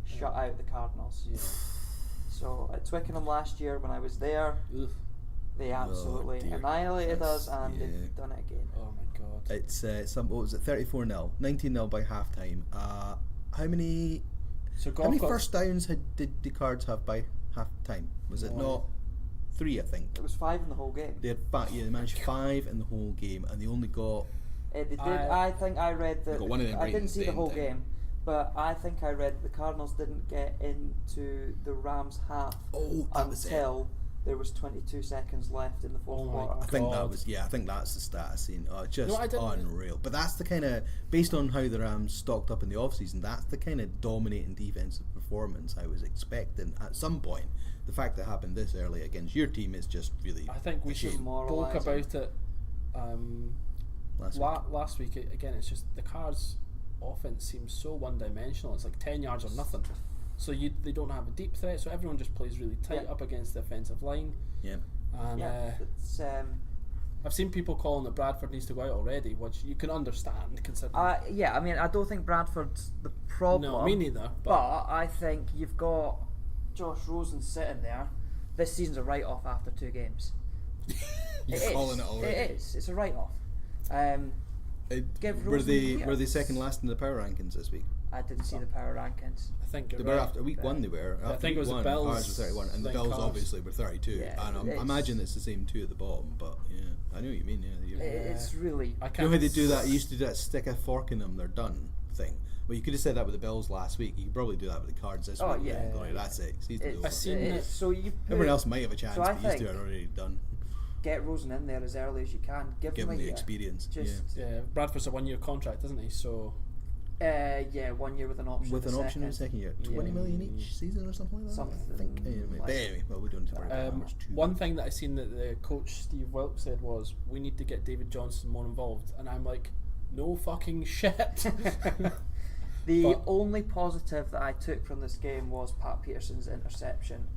shut out the Cardinals. Yeah. So at Twickenham last year when I was there, they absolutely annihilated us, and they've done it again. Oh my god! It's what was it? 34-0, 19-0 by halftime. How many first downs did the Cards have by halftime? Was it not 3? I think it was 5 in the whole game. They had they managed 5 in the whole game, and they only got. They did. I think I read that. Got one of them I didn't see the whole game, but I think I read the Cardinals didn't get into the Rams half until there was 22 seconds left in the fourth quarter. I think that's the stat I've seen. Just unreal. But that's the kind of, based on how the Rams stocked up in the off-season, that's the kind of dominating defensive performance I was expecting at some point. The fact that it happened this early against your team is just really. I think we spoke about it last week again, it's just the Cards' offense seems so one-dimensional. It's like 10 yards or nothing. So they don't have a deep threat, so everyone just plays really tight up against the offensive line. Yeah. And it's, I've seen people calling that Bradford needs to go out already, which you can understand considering. I mean, I don't think Bradford's the problem. No, me neither. But I think you've got Josh Rosen sitting there. This season's a write-off after 2 games. You're calling it already. It is. It's a write-off. Were they second last in the power rankings this week? I didn't see the power rankings. I think they were after week 1. They were. I think it was the Bills. Cards were 31, and the Bills obviously were 32. Yeah, and I imagine it's the same 2 at the bottom. But yeah, I know what you mean. Yeah, it's really. You know how they do that? They used to do that stick a fork in them, they're done thing. Well, you could have said that with the Bills last week. You could probably do that with the Cards this week. Yeah. That's it. I've seen it. So everyone else might have a chance, so but these 2 are already done. Get Rosen in there as early as you can. Give him the experience. Bradford's a 1-year contract, isn't he? So. 1 year with an option. With an option in the second year, 20 million each season or something like that. I think. Anyway, well, we don't need to worry about much too. One thing that I seen that the coach Steve Wilkes said was, we need to get David Johnson more involved, and I'm like, no fucking shit. The only positive that I took from this game was Pat Peterson's interception,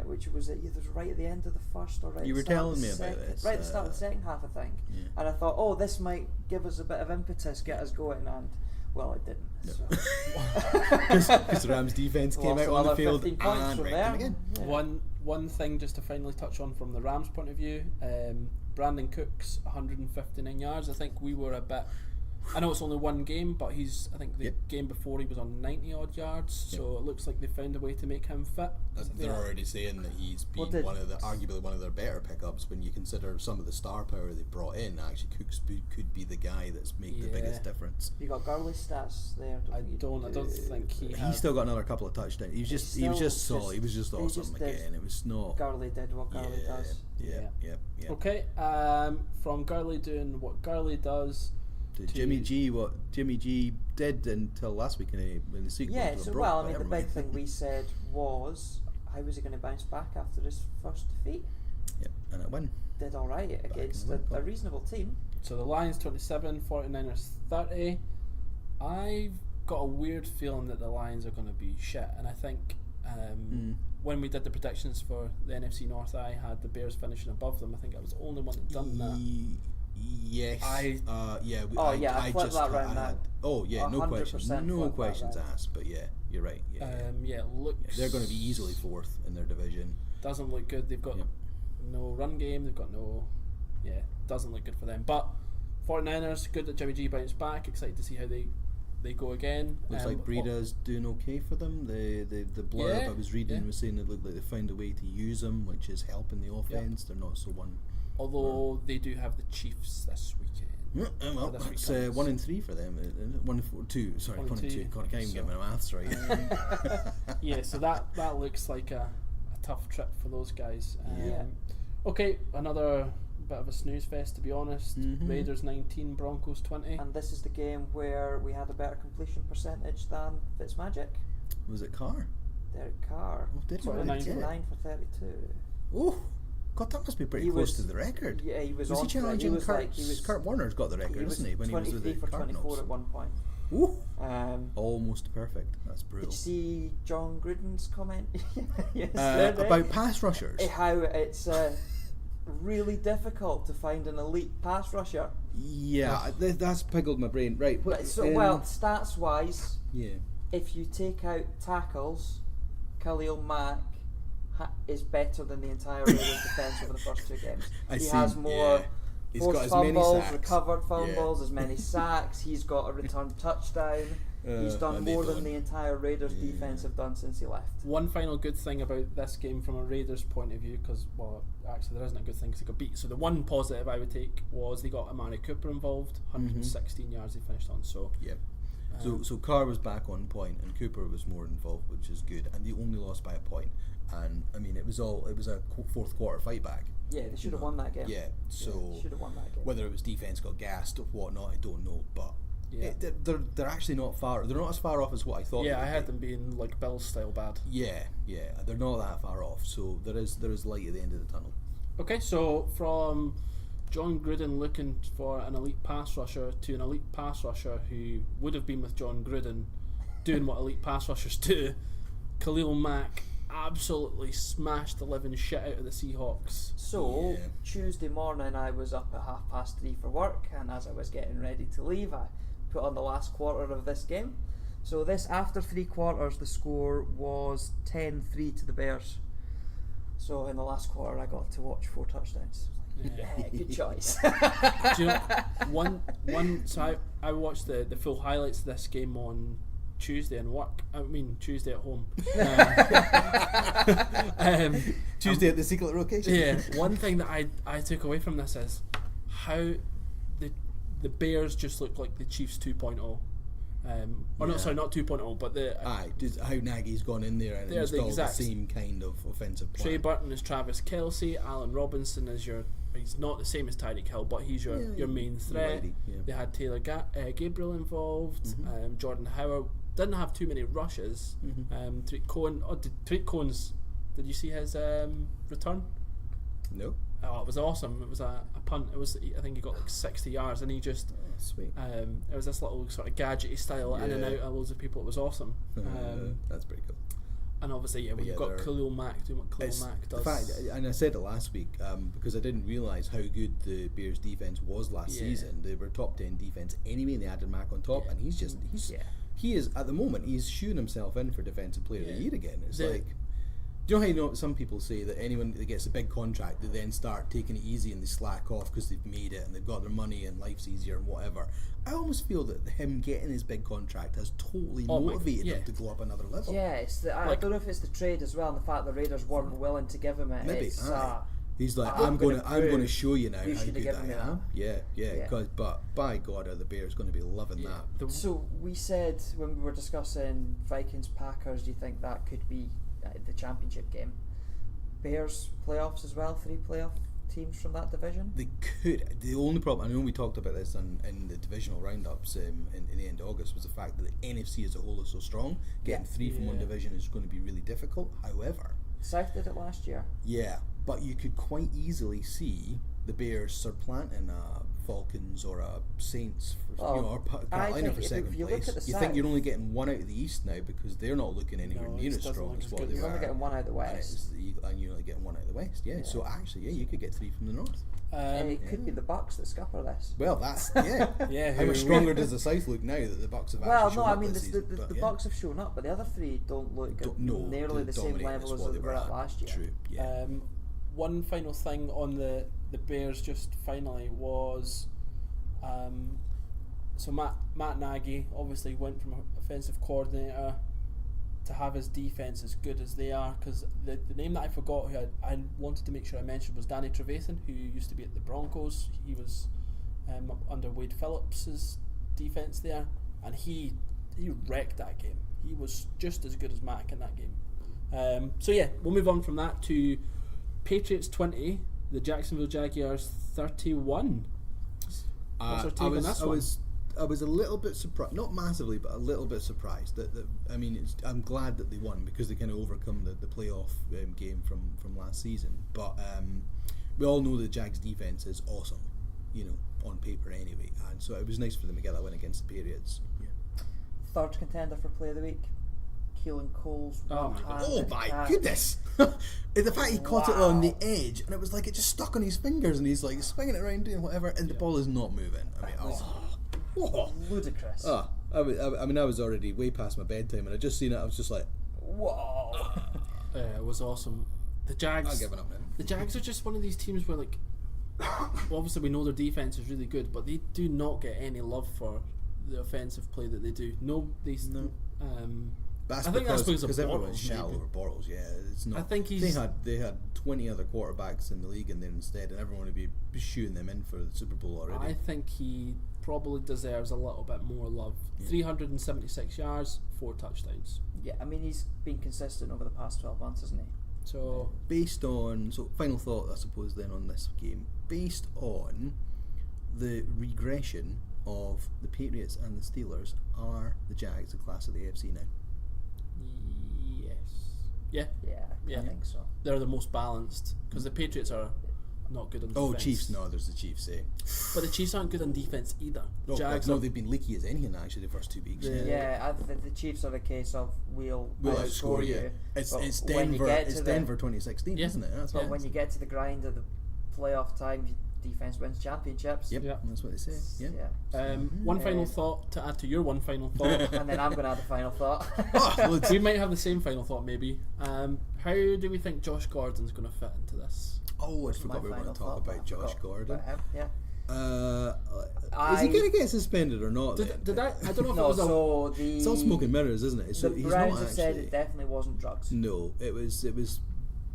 which was either right at the end of the first or right. You were telling me about this. this. Right at the start of the second half, I think. Yeah. And I thought, this might give us a bit of impetus, get us going, and well, it didn't. Because the Rams defense came out on the field and wrecked them again. Yeah. One thing just to finally touch on from the Rams' point of view, Brandon Cooks 159 yards. I think we were a bit. I know it's only one game, but I think the game before he was on 90 odd yards, so it looks like they found a way to make him fit. They're already saying that he's been arguably one of their better pickups when you consider some of the star power they brought in. Actually, Cooks could be the guy that's made the biggest difference. You got Gurley stats there. I don't think he. He's still got another couple of touchdowns. He was just solid. He was just awesome again. It was not. Gurley did what Gurley does. Yeah. Okay, from Gurley doing what Gurley does. Jimmy G, what Jimmy G did until last week in the sequel. Yeah, the big thing we said was, how was he going to bounce back after his first defeat? Yep, and it won. Did all right against a reasonable team. So the Lions 27, 49ers 30. I've got a weird feeling that the Lions are going to be shit, and I think when we did the predictions for the NFC North, I had the Bears finishing above them. I think I was the only one that done that. Yes. I flipped that round. No questions asked. But yeah, you're right. It looks. They're going to be easily 4th in their division. Doesn't look good. They've got no run game. They've got no. Yeah, doesn't look good for them. But 49ers, good that Jimmy G bounced back. Excited to see how they go again. Looks like Breida's doing okay for them. The blurb I was reading was saying it looked like they found a way to use them, which is helping the offense. They're not so one. Although they do have the Chiefs this weekend. Well, that's 1-3 for them. 1-2. Sorry, 1-2. God, I can't even get my maths right. So that looks like a tough trip for those guys. Okay, another bit of a snooze fest, to be honest. Raiders 19, Broncos 20. And this is the game where we had a better completion percentage than Fitzmagic. Was it Carr? Derek Carr. Oh, did 29 for 32. Oh, God, that must be pretty close to the record. Yeah, he was he challenging Kurt Warner's got the record, isn't he? When he was with the Cardinals. 24 at one point. Ooh, almost perfect. That's brutal. Did you see John Gruden's comment about pass rushers? How it's really difficult to find an elite pass rusher. Yeah, that's pickled my brain. Right. Stats wise, if you take out tackles, Khalil Mack is better than the entire Raiders defense over the first 2 games. He has more forced fumbles, recovered fumbles, as many sacks. He's got a returned touchdown. He's done more than the entire Raiders defense have done since he left. One final good thing about this game from a Raiders point of view, because actually there isn't a good thing because he got beat. So the one positive I would take was they got Amari Cooper involved. 116 yards he finished on. So so Carr was back on point and Cooper was more involved, which is good. And they only lost by a point. And I mean, it was a fourth quarter fight back. Yeah, they should have won that game. Yeah, so should have won that game. Whether it was defense got gassed or whatnot, I don't know. But they're actually not far. They're not as far off as what I thought. Yeah, I had them being like Bills style bad. Yeah, they're not that far off. So there is light at the end of the tunnel. Okay, so from John Gruden looking for an elite pass rusher to an elite pass rusher who would have been with John Gruden doing what elite pass rushers do. Khalil Mack absolutely smashed the living shit out of the Seahawks. So, Tuesday morning I was up at 3:30 for work, and as I was getting ready to leave, I put on the last quarter of this game. So this, after 3 quarters, the score was 10-3 to the Bears. So in the last quarter I got to watch 4 touchdowns. Yeah, good choice. Do you know, so I watched the full highlights of this game on Tuesday Tuesday at home. Tuesday at the secret location. Yeah, one thing that I took away from this is how the Bears just look like the Chiefs 2.0. No, sorry, not 2.0, but just how Nagy's gone in there and installed the same kind of offensive plan. Trey Burton is Travis Kelce, Allen Robinson is he's not the same as Tyreek Hill, but he's your main threat. They had Taylor Gabriel involved, Jordan Howard didn't have too many rushes. Tariq Cohen's, did you see his return? No. Oh, it was awesome. It was a punt. I think he got like 60 yards, and he just sweet. It was this little sort of gadgety style in and out of loads of people. It was awesome. That's pretty cool. And obviously, when you've got Khalil Mack doing what Khalil Mack does. The fact, and I said it last week because I didn't realise how good the Bears' defence was last season. They were top 10 defence anyway, and they added Mack on top, and he is at the moment he's shooting himself in for Defensive Player of the Year again. It's like. Do you know how some people say that anyone that gets a big contract, they then start taking it easy and they slack off because they've made it and they've got their money and life's easier and whatever. I almost feel that him getting his big contract has totally motivated him to go up another level. Yeah, I don't know if it's the trade as well, and the fact the Raiders weren't willing to give him it. Maybe. He's like, I'm going to show you now you how good I am. Yeah. But by God, are the Bears going to be loving that? So we said when we were discussing Vikings Packers, do you think that could be the championship game? Bears playoffs as well, 3 playoff teams from that division. They could. The only problem, I know we talked about this in the divisional roundups in the end of August, was the fact that the NFC as a whole is so strong. Getting 3 from one division is going to be really difficult. However, South did it last year. Yeah, but you could quite easily see the Bears supplanting Falcons or Saints or Carolina for second place. You think you're only getting one out of the East now because they're not looking anywhere near as strong as what they were. You're only getting one out of the West. And you're only getting one out of the West. Yeah. So actually, you could get 3 from the North. It could be the Bucks that scupper this. Well, that's How much stronger does the South look now that the Bucks have actually shown up this season? The Bucks have shown up, but the other 3 don't look nearly the same level as they were at last year. True. Yeah. One final thing on the Bears just finally was so Matt Nagy obviously went from offensive coordinator to have his defense as good as they are, because the name that I forgot who I wanted to make sure I mentioned was Danny Trevathan, who used to be at the Broncos. He was under Wade Phillips's defense there, and he wrecked that game. He was just as good as Mack in that game. So we'll move on from that to Patriots 20, the Jacksonville Jaguars 31. What's our take on this one? I was a little bit surprised, not massively, but a little bit surprised. I'm glad that they won because they kind of overcome the playoff game from last season. But we all know the Jags' defense is awesome, on paper anyway. And so it was nice for them to get that win against the Patriots. Yeah. Third contender for Play of the Week, Keelan Cole's my goodness! The fact he caught it on the edge and it was like it just stuck on his fingers and he's like swinging it around doing whatever and the ball is not moving. Ludicrous. I was already way past my bedtime and I just seen it. I was just like, whoa! It was awesome. The Jags. I'm giving up, man. The Jags are just one of these teams where, like, obviously we know their defense is really good, but they do not get any love for the offensive play that they do. That's I think that's because everyone's shallow over Bortles. Yeah, it's not. I think they had 20 other quarterbacks in the league in there instead, and everyone would be shooing them in for the Super Bowl already. I think he probably deserves a little bit more love. 376 yards, 4 touchdowns. Yeah, I mean he's been consistent over the past 12 months, hasn't he? So final thought, I suppose, then on this game, based on the regression of the Patriots and the Steelers, are the Jags the class of the AFC now? Yes. Yeah. I think so. They're the most balanced because the Patriots are not good on Oh, defence. Chiefs, no, there's the Chiefs, eh? But the Chiefs aren't good on defence either. Oh, Jags no, are- they've been leaky as anything actually the first 2 weeks. Yeah, the Chiefs are a case of we'll outscore you. It's but it's when you Denver. get It's to Denver 2016, Yeah. isn't it? That's But what when you get to the grind of the playoff time, defense wins championships. Yep, Yeah. that's what they say. Yeah. One final thought to add to your one final thought. And then I'm going to add a final thought. We might have the same final thought, maybe. How do we think Josh Gordon's going to fit into this? Oh, I My forgot we were final going to talk thought, but I about Josh forgot Gordon. about him, yeah. Is he going to get suspended or not? Did I don't know if it No, was so the It's all smoke and mirrors, isn't it? So the he's Browns not have said actually. it definitely wasn't drugs. No, it was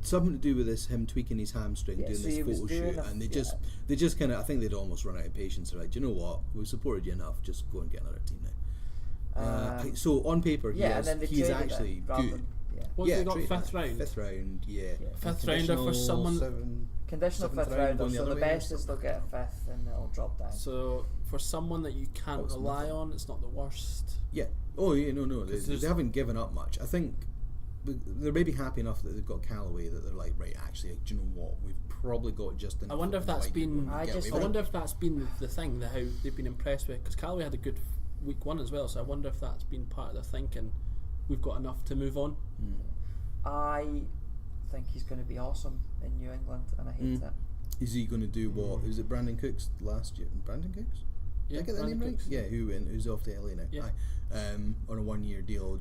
something to do with him tweaking his hamstring, Yeah, doing so this he was photo doing shoot, and they yeah. just kind of, I think they'd almost run out of patience. They're like, do you know what? We've supported you enough. Just go and get another team now. So on paper, Yeah, and then they he's traded actually it rather good. than- yeah. What have they got, traded fifth him. round? Fifth round, yeah. Fifth rounder for someone. Conditional Seventh fifth round rounder, going the so other the way or best is they'll get a fifth and it'll drop down. So for someone that you can't That was rely nothing. on, it's not the worst. Yeah. Oh, yeah. No. 'Cause They haven't given up much. I think they're maybe happy enough that they've got Callaway that they're like, right, actually, do you know what? We've probably got just enough. I wonder if that's like been. I get just away I with it. wonder if that's been the thing, how they've been impressed with, because Callaway had a good week one as well. So I wonder if that's been part of their thinking. We've got enough to move on. I think he's going to be awesome in New England, and I hate it. Is he going to do what? Was it Brandon Cooks last year? Brandon Cooks? Yeah, Did I get that Brandon name right? Cooks. Yeah, who's off to LA now? Yeah. Aye. On a 1 year deal.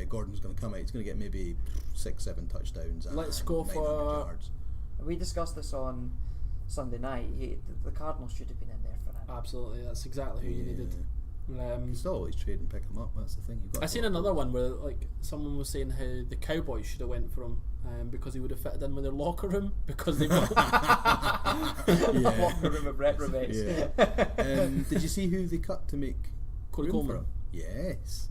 Gordon's going to come out. He's going to get maybe 6-7 touchdowns. And Let's go 900 for- yards. We discussed this on Sunday night. The Cardinals should have been in there for him. Absolutely, that's exactly who you needed. You can still always trade and pick him up. That's the thing. You've got I to seen go. another one where like someone was saying how the Cowboys should have went for him because he would have fitted in with their locker room because they Locker room of reprobates. Yeah. Did you see who they cut to make Corey room for Coleman. him? Yes.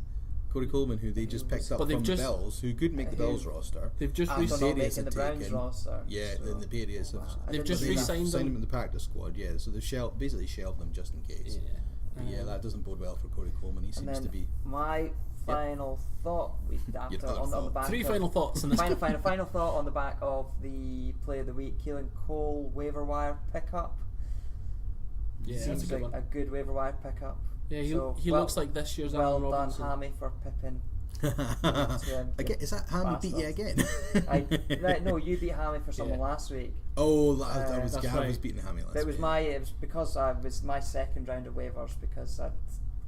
Corey Coleman, who they just picked up But they've from just- the Bills, who could make the Who- Bills roster. They've just After not re-signed Patriots making the have Browns taken- roster. Yeah, so. then the Patriots have. I They've didn't just believe that. re-signed signed him. him in the practice squad. Yeah, so they've basically shelved them just in case. But yeah, that doesn't bode well for Corey Coleman. He And seems then to be. my final thought after other on the thought. back Three of, final thoughts on this. final thought on the back of the play of the week, Keelan Cole waiver wire pickup. Yeah, Seems that's a good like one. a good waiver wire pickup. Yeah, he So, he well- looks like this year's Well Allen done, Robinson. Hammy, for pipping. Again, is that Hammy beat you again? No, you beat Hammy for someone Yeah. last week. Oh, that was That's Gav right. was beating Hammy last It was week. it was because I was my second round of waivers because I'd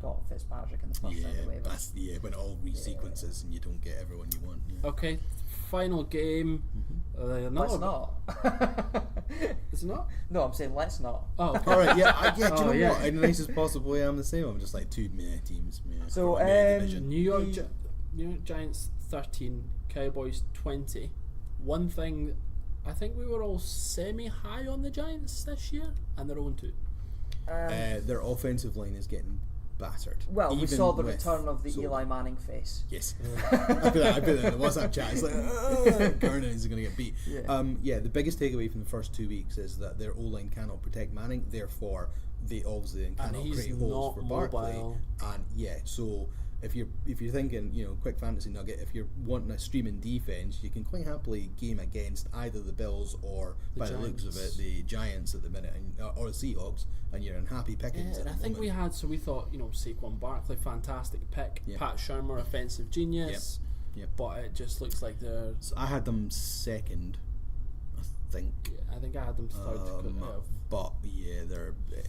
got Fitzpatrick in the first round of waivers. That's when it all resequences and you don't get everyone you want. Yeah. Okay, final game. Let's Another. not. Is it not? No, I'm saying let's not. Oh, okay. All right, yeah, do you Oh, know yeah. what? In the nicest possible way, I'm the same. I'm just like two meh teams, meh. So, from a meh division. New York Giants 13, Cowboys 20. One thing, I think we were all semi-high on the Giants this year, and they're 0-2. Their offensive line is getting battered. Well, we Even saw the with return of the Solomon. Eli Manning face. Yes, I put that in the WhatsApp chat. It's like Garner is going to get beat. Yeah. The biggest takeaway from the first 2 weeks is that their O-line cannot protect Manning. Therefore, they obviously then cannot he's create holes not for Barkley. mobile. And so if you're thinking, quick fantasy nugget, if you're wanting a streaming defense, you can quite happily game against either the Bills or, by the looks of it, Giants. the Giants at the minute, or the Seahawks, and you're in happy pickings. Yeah, at and I the think moment. we thought, Saquon Barkley, fantastic pick. Yeah. Pat Shermer, offensive genius. Yep. But it just looks like they're. So I had them second, I think. I think I had them third. But yeah,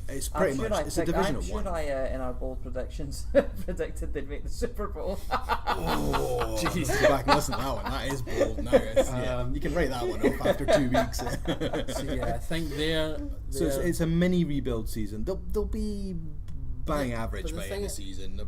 it's I'm pretty sure much it's a division I'm of sure one. I in our bold predictions predicted they'd make the Super Bowl. Oh, jeez! Go back and listen to that one. That is bold. Now you can write that one off after 2 weeks. So yeah, I think they're. So it's a mini rebuild season. They'll be bang average but the by thing end of is- season. A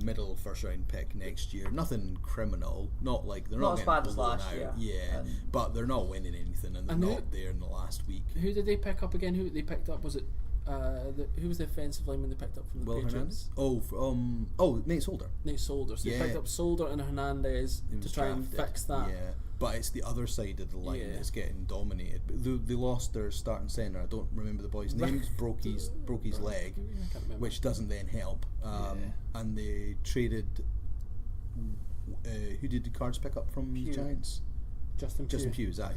middle first round pick next year. Nothing criminal. Not like they're Not not as getting bad as blown last out. year. Yeah, but they're not winning anything, and they're And who- not there in the last week. Who did they pick up again? Who they picked up? Was it who was the offensive lineman they picked up from the Will Patriots? Hernandez? Nate Solder. Nate Solder. So Yeah. they picked up Solder and Hernandez He to was try and drafted. fix that. Yeah, but it's the other side of the line Yeah. that's getting dominated. They lost their starting centre. I don't remember the boy's name. He's broke his leg, I can't remember. which doesn't then help. And they traded. Who did the Cards pick up from the Pugh. Giants? Justin Justin Pugh. That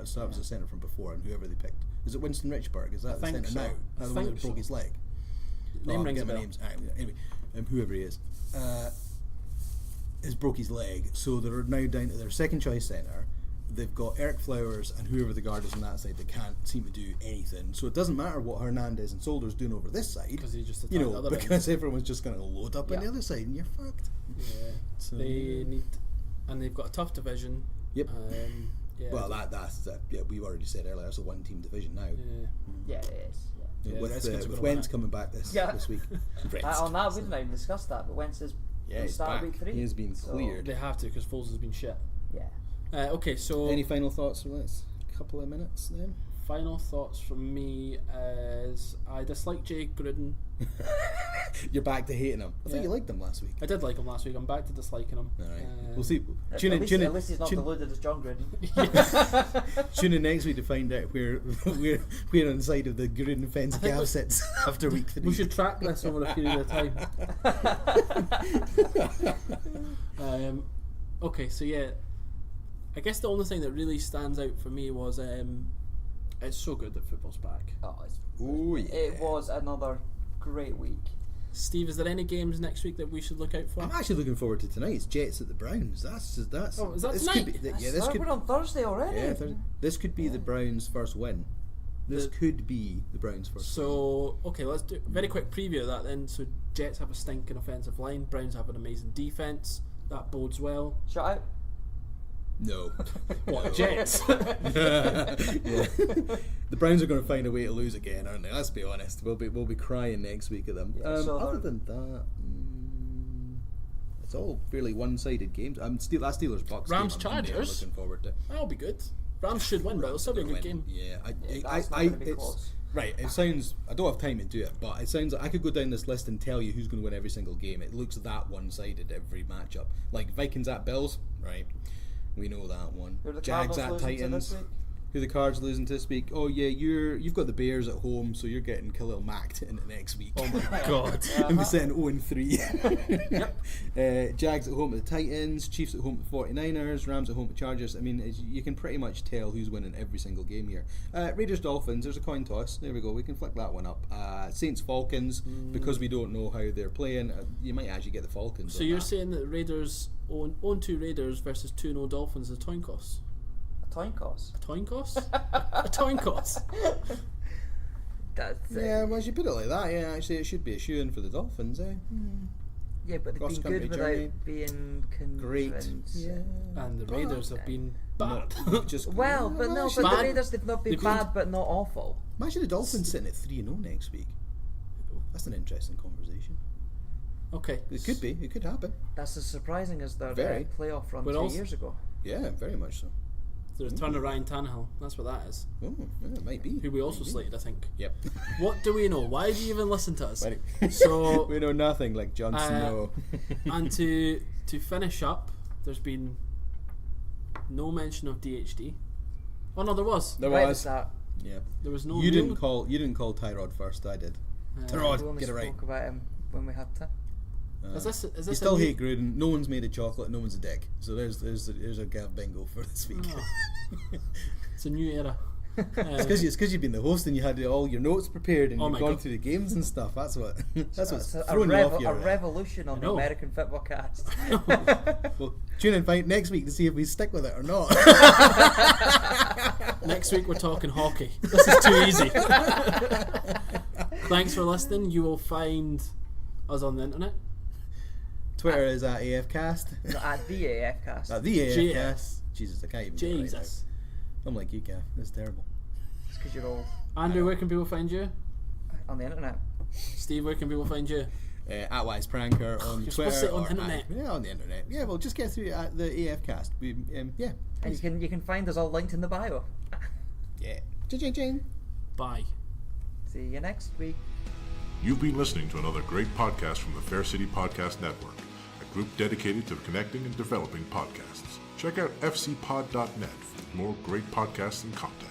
was a centre from before, and whoever they picked Is it Winston Richburg? Is that the think centre so. now? I That's the one think that broke so. his leg. Name rings a bell. Anyway, whoever he is, has broke his leg, so they're now down to their second choice centre. They've got Eric Flowers and whoever the guard is on that side that can't seem to do anything. So it doesn't matter what Hernandez and Solder's doing over this side, Because he just you attacked know, the other because everyone's just going to load up on Yeah. the other side, and you're fucked. Yeah, So, they need, and they've got a tough division. Yep. Yeah, Well, that's we've already said earlier. That's a one-team division now. yeah. Yeah, it is. Yeah. Yeah, with Redskins are with gonna win Wentz it. coming back this week. On that, we didn't even discuss that, but Wentz is Yeah, he's start back. week 3. He has been So, cleared. They have to because Foles has been shit. Yeah. Okay, so Any final thoughts from this couple of minutes then? final thoughts from me is I dislike Jay Gruden. You're back to hating him. I thought Yeah. you liked him last week. I did like him last week. I'm back to disliking him. All right. Uh, We'll see. At Tune least he's not deluded as John Gruden. Tune in next week to find out where on the side of the Gruden fence Gav sits after week 3. We should track this over a period of time. Okay, so yeah, I guess the only thing that really stands out for me was it's so good that football's back. Oh yeah. It was another great week. Steve, is there any games next week that we should look out for? I'm actually looking forward to tonight's Jets at the Browns. That's. Oh, is that this tonight? could be, That's this could. we're on Thursday already. Yeah, this could be the Browns' first win. This could be the Browns' first. So, okay, let's do a very quick preview of that then. So, Jets have a stinking offensive line. Browns have an amazing defense. That bodes well. Shut out. No. What, No. Jets? Yeah. The Browns are going to find a way to lose again, aren't they? Let's be honest. We'll be crying next week at them. Yeah, so other than that, it's all fairly one-sided games. That Steelers Bucks. Rams game on Monday I'm Chargers? looking forward to. That'll be good. Rams should win, but it'll still be a good game. Yeah, That's not going to be it's close. right. It sounds. I don't have time to do it, but it sounds like I could go down this list and tell you who's going to win every single game. It looks that one-sided every matchup. Like Vikings at Bills, right? We know that one. Who are the Jags Cardinals at losing to Titans. this week? Who the Cards losing to this week? Oh yeah, you've got the Bears at home, so you're getting Khalil Macked in the next week. Oh my god. And we're sitting 0-3. Jags at home to the Titans, Chiefs at home to the 49ers, Rams at home to Chargers. I mean, you can pretty much tell who's winning every single game here. Raiders Dolphins, there's a coin toss. There we go. We can flick that one up. Saints Falcons, because we don't know how they're playing, you might actually get the Falcons. So on you're that. saying that Raiders own 2 Raiders versus 2-0 Dolphins is a coin toss? Coin toss. A coin toss? A coin toss? That's Yeah, well, as you put it like that, yeah, actually it should be a shoe-in for the Dolphins, eh? Yeah, but they've been Cross-country good journey. without being Great. convinced. Yeah. And the Raiders have been bad. Not just Well, but no, actually, but the Bad. Raiders, they've not been They've been- bad, but not awful. imagine the Dolphins sitting at 3-0 next week. That's an interesting conversation. Okay. It could be. It could happen. That's as surprising as their Very. playoff run But 2 also- years ago. Yeah, very much so. The return of Ryan Tannehill. That's what that is. Oh, yeah, it might be. Who we also Might be. slated, I think. Yep. What do we know? Why do you even listen to us? Right. So, we know nothing like Jon Snow. and to finish up, there's been no mention of DHD. Oh no, there was. There Right at was. the start, Yeah. There was no. You real- didn't call Tyrod first. I did. Tyrod, we only get it right. spoke about him when we had to. Is this You a still new- hate Gruden. No one's made of chocolate. No one's a dick. So there's a Gav bingo for this week. Oh. It's a new era. It's because you've been the host and you had all your notes prepared and Oh you've my gone God. through the games and stuff. That's what's It's a, thrown you off your. revolution on I the know. American Football Cast. Well, tune in fight next week to see if we stick with it or not. Next week we're talking hockey. This is too easy. Thanks for listening. You will find us on the internet. Twitter is at AFcast. At the AF Cast. At the AFcast. Jesus, I can't even get it right Jesus. now. I'm like you, Gav. That's terrible. It's because you're old. Andrew, where can people find you? On the internet. Steve, where can people find you? At Wise Pranker on You're Twitter. supposed to say on the or internet. Yeah, on the internet. Yeah, well, just get through at the AFcast. We, yeah. And you can find us all linked in the bio. Yeah. Ching. Bye. See you next week. You've been listening to another great podcast from the Fair City Podcast Network, a group dedicated to connecting and developing podcasts. Check out fcpod.net for more great podcasts and content.